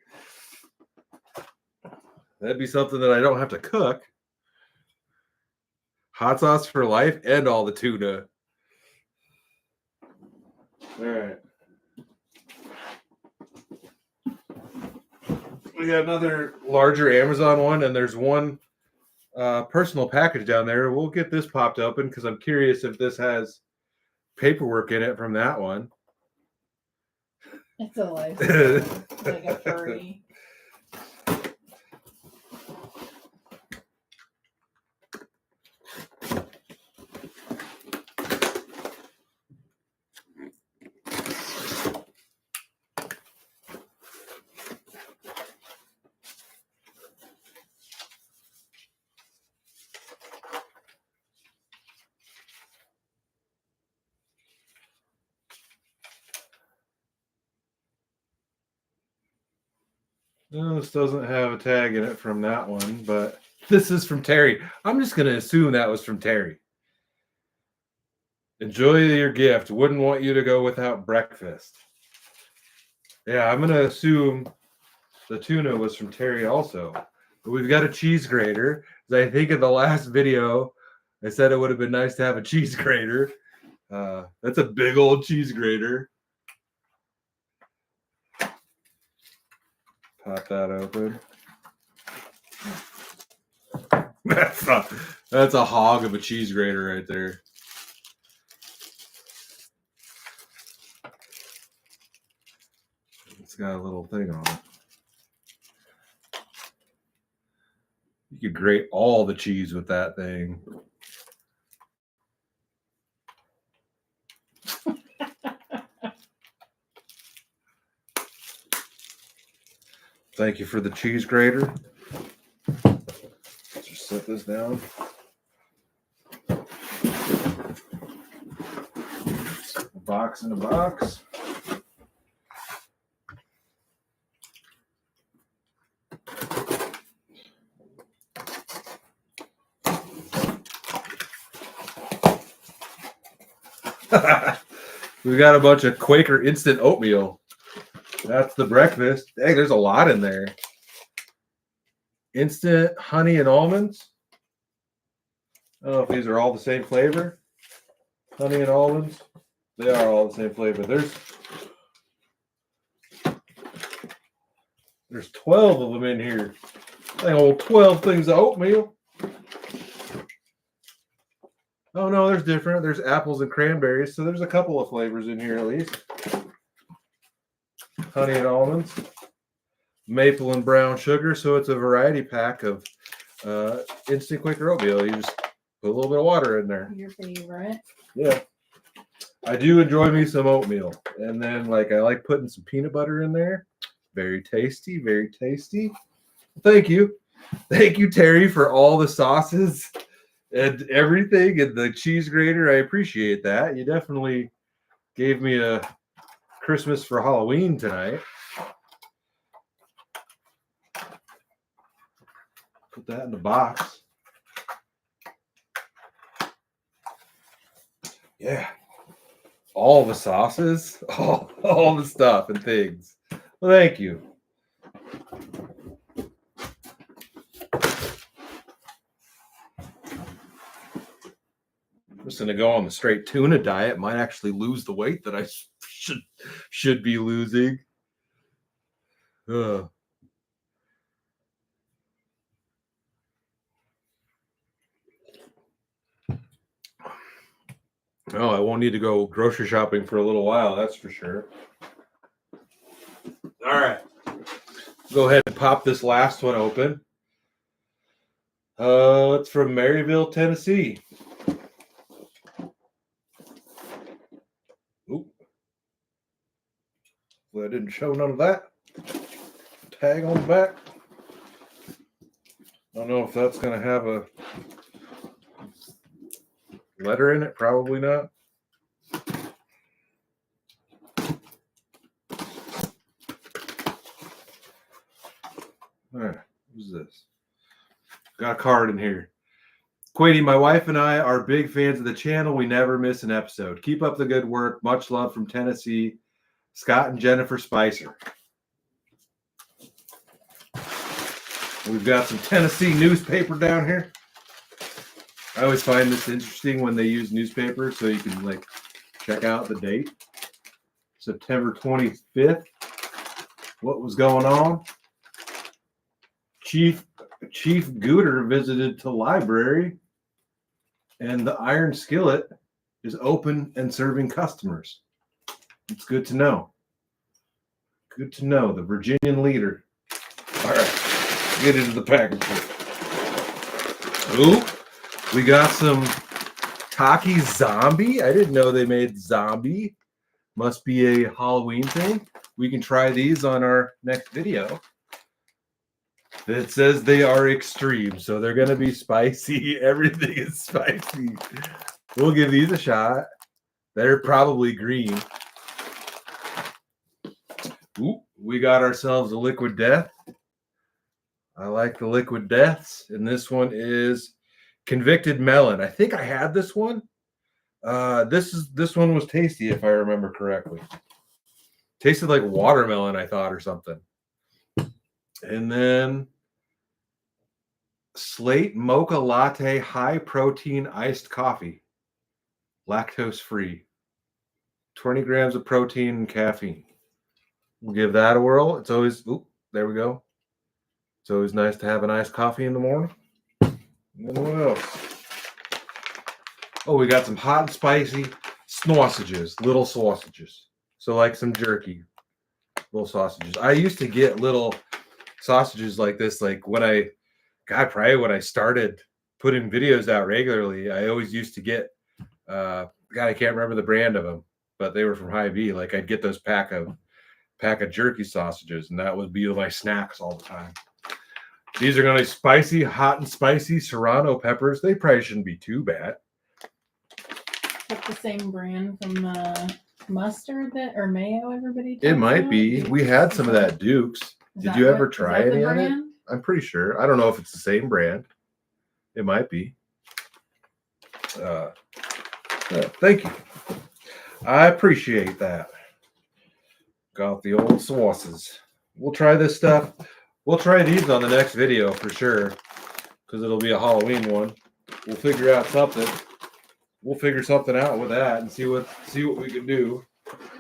That'd be something that I don't have to cook. Hot sauce for life and all the tuna. All right. We got another larger Amazon one, and there's one personal package down there. We'll get this popped open because I'm curious if this has paperwork in it from that one. It's a life. Like a furry. No, this doesn't have a tag in it from that one, but this is from Terry. I'm just going to assume that was from Terry. Enjoy your gift. Wouldn't want you to go without breakfast. Yeah, I'm going to assume the tuna was from Terry also. But we've got a cheese grater. I think in the last video, I said it would have been nice to have a cheese grater. That's a big old cheese grater. Pop that open. That's a hog of a cheese grater right there. It's got a little thing on it. You could grate all the cheese with that thing. Thank you for the cheese grater. Let's just set this down. box in a box. We got a bunch of Quaker instant oatmeal. That's the breakfast. Dang, there's a lot in there. Instant honey and almonds. I don't know if these are all the same flavor. Honey and almonds. They are all the same flavor. There's 12 of them in here. Dang old 12 things of oatmeal. Oh no, there's different. There's apples and cranberries, so there's a couple of flavors in here at least. Honey and almonds, maple and brown sugar. So it's a variety pack of instant Quaker oatmeal. You just put a little bit of water in there. Your favorite? Yeah. I do enjoy me some oatmeal, and then I like putting some peanut butter in there. Very tasty, very tasty. Thank you, Terry, for all the sauces and everything, and the cheese grater. I appreciate that. You definitely gave me a Christmas for Halloween tonight. Put that in the box. Yeah. All the sauces, all the stuff and things. Well, thank you. I'm just gonna go on the straight tuna diet. Might actually lose the weight that I should be losing. Oh, I won't need to go grocery shopping for a little while, that's for sure. All right. Go ahead and pop this last one open. It's from Maryville, Tennessee. Oop. Well, I didn't show none of that. Tag on the back. I don't know if that's going to have a letter in it. Probably not. All right. Who's this? Got a card in here. Quady, my wife and I are big fans of the channel. We never miss an episode. Keep up the good work. Much love from Tennessee. Scott and Jennifer Spicer. We've got some Tennessee newspaper down here. I always find this interesting when they use newspaper so you can check out the date. September 25th. What was going on? Chief Gooder visited to library, and the Iron Skillet is open and serving customers. It's good to know. Good to know. The Virginian leader. All right, get into the package. Ooh, we got some Taki Zombie. I didn't know they made zombie. Must be a Halloween thing. We can try these on our next video. It says they are extreme, so they're going to be spicy. Everything is spicy. We'll give these a shot. They're probably green. Ooh, we got ourselves a Liquid Death. I like the Liquid Deaths, and this one is Convicted Melon. I think I had this one. This one was tasty, if I remember correctly. Tasted like watermelon, I thought, or something. And then Slate Mocha Latte High Protein Iced Coffee. Lactose free. 20 grams of protein and caffeine. We'll give that a whirl. It's always, there we go. It's always nice to have an iced coffee in the morning. And then what else? Oh, we got some hot and spicy sausages, little sausages. So like some jerky, little sausages. I used to get little sausages like this, when I started putting videos out regularly. I always used to get, I can't remember the brand of them, but they were from Hy-Vee. I'd get those pack of jerky sausages, and that would be my snacks all the time. These are going to be spicy, hot and spicy serrano peppers. They probably shouldn't be too bad. That's the same brand from mustard that or mayo everybody talks It might about? be. We had some of that Duke's. Did you ever try any of it? I'm pretty sure. I don't know if it's the same brand. It might be. Thank you. I appreciate that. Got the old sauces. We'll try this stuff. We'll try these on the next video for sure, because it'll be a Halloween one. We'll figure out something. We'll figure something out with that and see what we can do.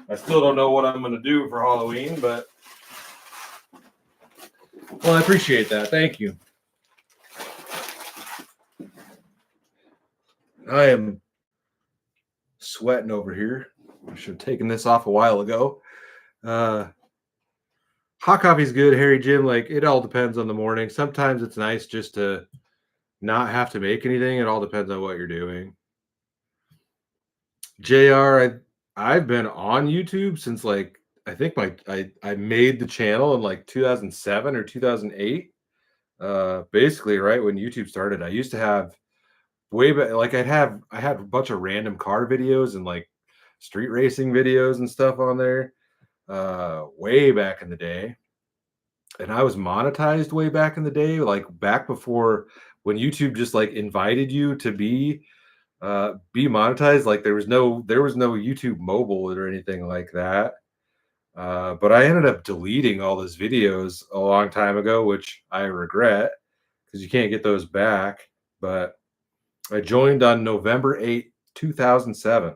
I still don't know what I'm going to do for Halloween, but well, I appreciate that. Thank you. I am sweating over here. I should have taken this off a while ago. Hot coffee's good, Harry Jim. Like, it all depends on the morning. Sometimes it's nice just to not have to make anything. It all depends on what you're doing. JR, I've been on YouTube since like I think I made the channel in like 2007 or 2008. Basically right when YouTube started. I used to have way back, like I had a bunch of random car videos and like street racing videos and stuff on there way back in the day. And I was monetized way back in the day, like back before when YouTube just like invited you to be monetized. Like there was no YouTube mobile or anything like that. But I ended up deleting all those videos a long time ago, which I regret because you can't get those back. But I joined on November 8th, 2007.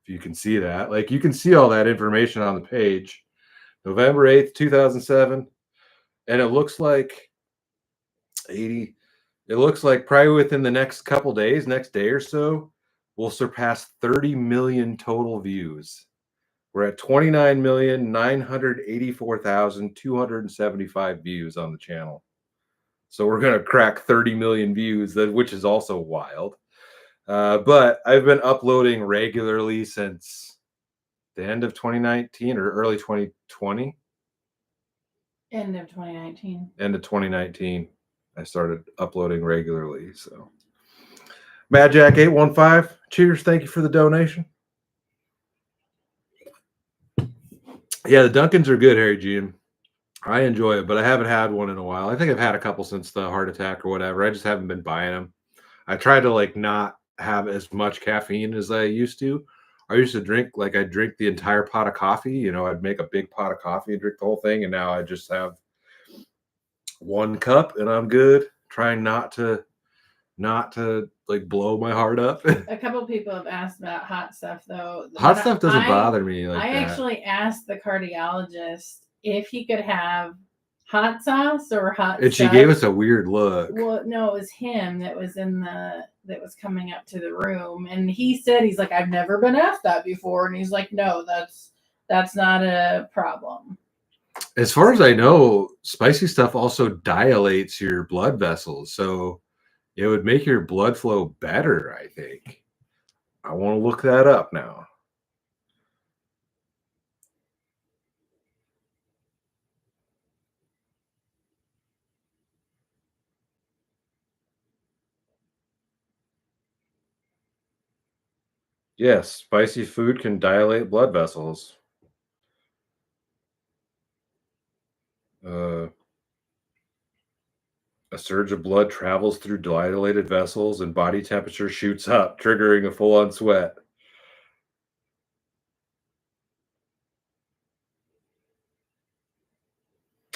If you can see that, like you can see all that information on the page. November 8th, 2007. And it looks like 80. It looks like probably within the next couple days, next day or so, we'll surpass 30 million total views. We're at 29,984,275 views on the channel. So we're going to crack 30 million views, which is also wild. But I've been uploading regularly since the end of 2019 or early 2020. End of 2019. End of 2019. I started uploading regularly. So Mad Jack 815, cheers. Thank you for the donation. Yeah, the Dunkins are good, Harry Jim. I enjoy it, but I haven't had one in a while. I think I've had a couple since the heart attack or whatever. I just haven't been buying them. I try to like not have as much caffeine as I used to. I used to drink, like I'd drink the entire pot of coffee. You know, I'd make a big pot of coffee and drink the whole thing. And now I just have one cup and I'm good. Trying not to like blow my heart up. A couple people have asked about hot stuff though. Hot stuff doesn't bother me like that. I actually asked the cardiologist if he could have hot sauce or hot and stuff. She gave us a weird look. Well, no, it was him that was that was coming up to the room, and he said he's like, I've never been asked that before, and he's like, no, that's not a problem. As far as I know, spicy stuff also dilates your blood vessels, so it would make your blood flow better, I think. I want to look that up now. Yes, spicy food can dilate blood vessels. A surge of blood travels through dilated vessels and body temperature shoots up, triggering a full-on sweat.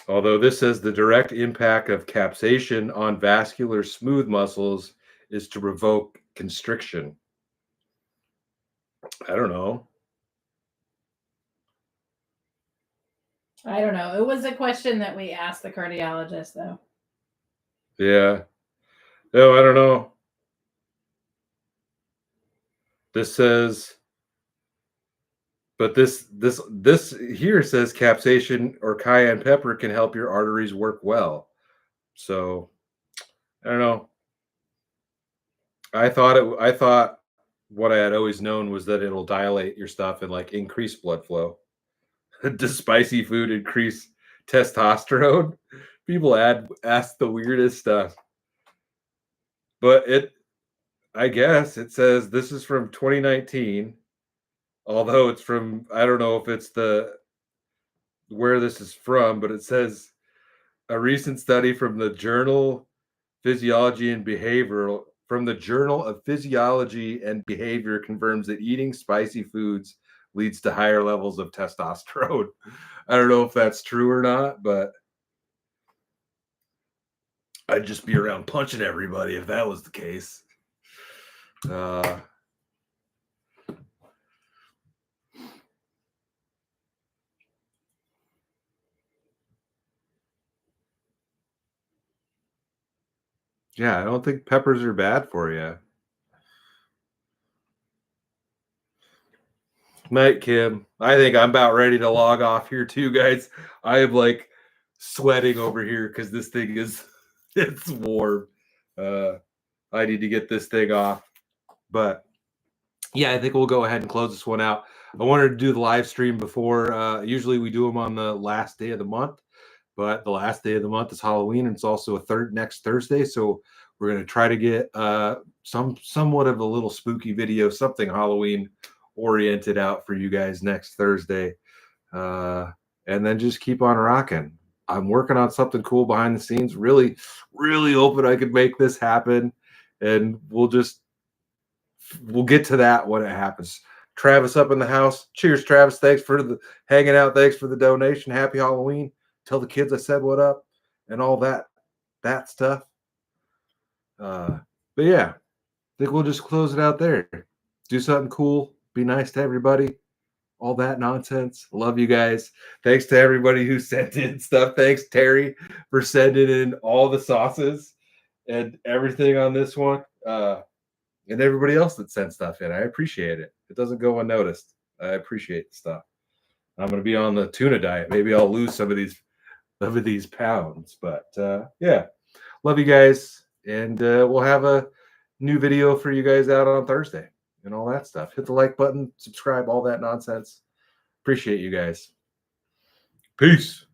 Although this says the direct impact of capsaicin on vascular smooth muscles is to provoke constriction. I don't know. I don't know. It was a question that we asked the cardiologist, though. Yeah. No, I don't know. This says, but this here says capsaicin or cayenne pepper can help your arteries work well. So I don't know. I thought what I had always known was that it'll dilate your stuff and like increase blood flow. Does spicy food increase testosterone? People ask the weirdest stuff. But I guess it says this is from 2019. although it's from, I don't know if it's where this is from, but it says a recent study from the Journal Physiology and Behavioral from the Journal of Physiology and Behavior confirms that eating spicy foods leads to higher levels of testosterone. I don't know if that's true or not, but I'd just be around punching everybody if that was the case. Yeah, I don't think peppers are bad for you. Night, Kim. I think I'm about ready to log off here too, guys. I am like sweating over here because this thing is it's warm. I need to get this thing off. But yeah, I think we'll go ahead and close this one out. I wanted to do the live stream before. Usually we do them on the last day of the month, but the last day of the month is Halloween, and it's also next Thursday. So we're going to try to get somewhat of a little spooky video, something Halloween oriented out for you guys next Thursday, and then just keep on rocking. I'm working on something cool behind the scenes. Really, really hoping I could make this happen, and we'll get to that when it happens. Travis up in the house. Cheers, Travis. Thanks for hanging out. Thanks for the donation. Happy Halloween. Tell the kids I said what up and all that stuff. But yeah, I think we'll just close it out there. Do something cool. Be nice to everybody. All that nonsense. Love you guys. Thanks to everybody who sent in stuff. Thanks, Terry, for sending in all the sauces and everything on this one. And everybody else that sent stuff in. I appreciate it. It doesn't go unnoticed. I appreciate the stuff. I'm going to be on the tuna diet. Maybe I'll lose some of these pounds. But yeah, love you guys. And we'll have a new video for you guys out on Thursday and all that stuff. Hit the like button, subscribe, all that nonsense. Appreciate you guys. Peace.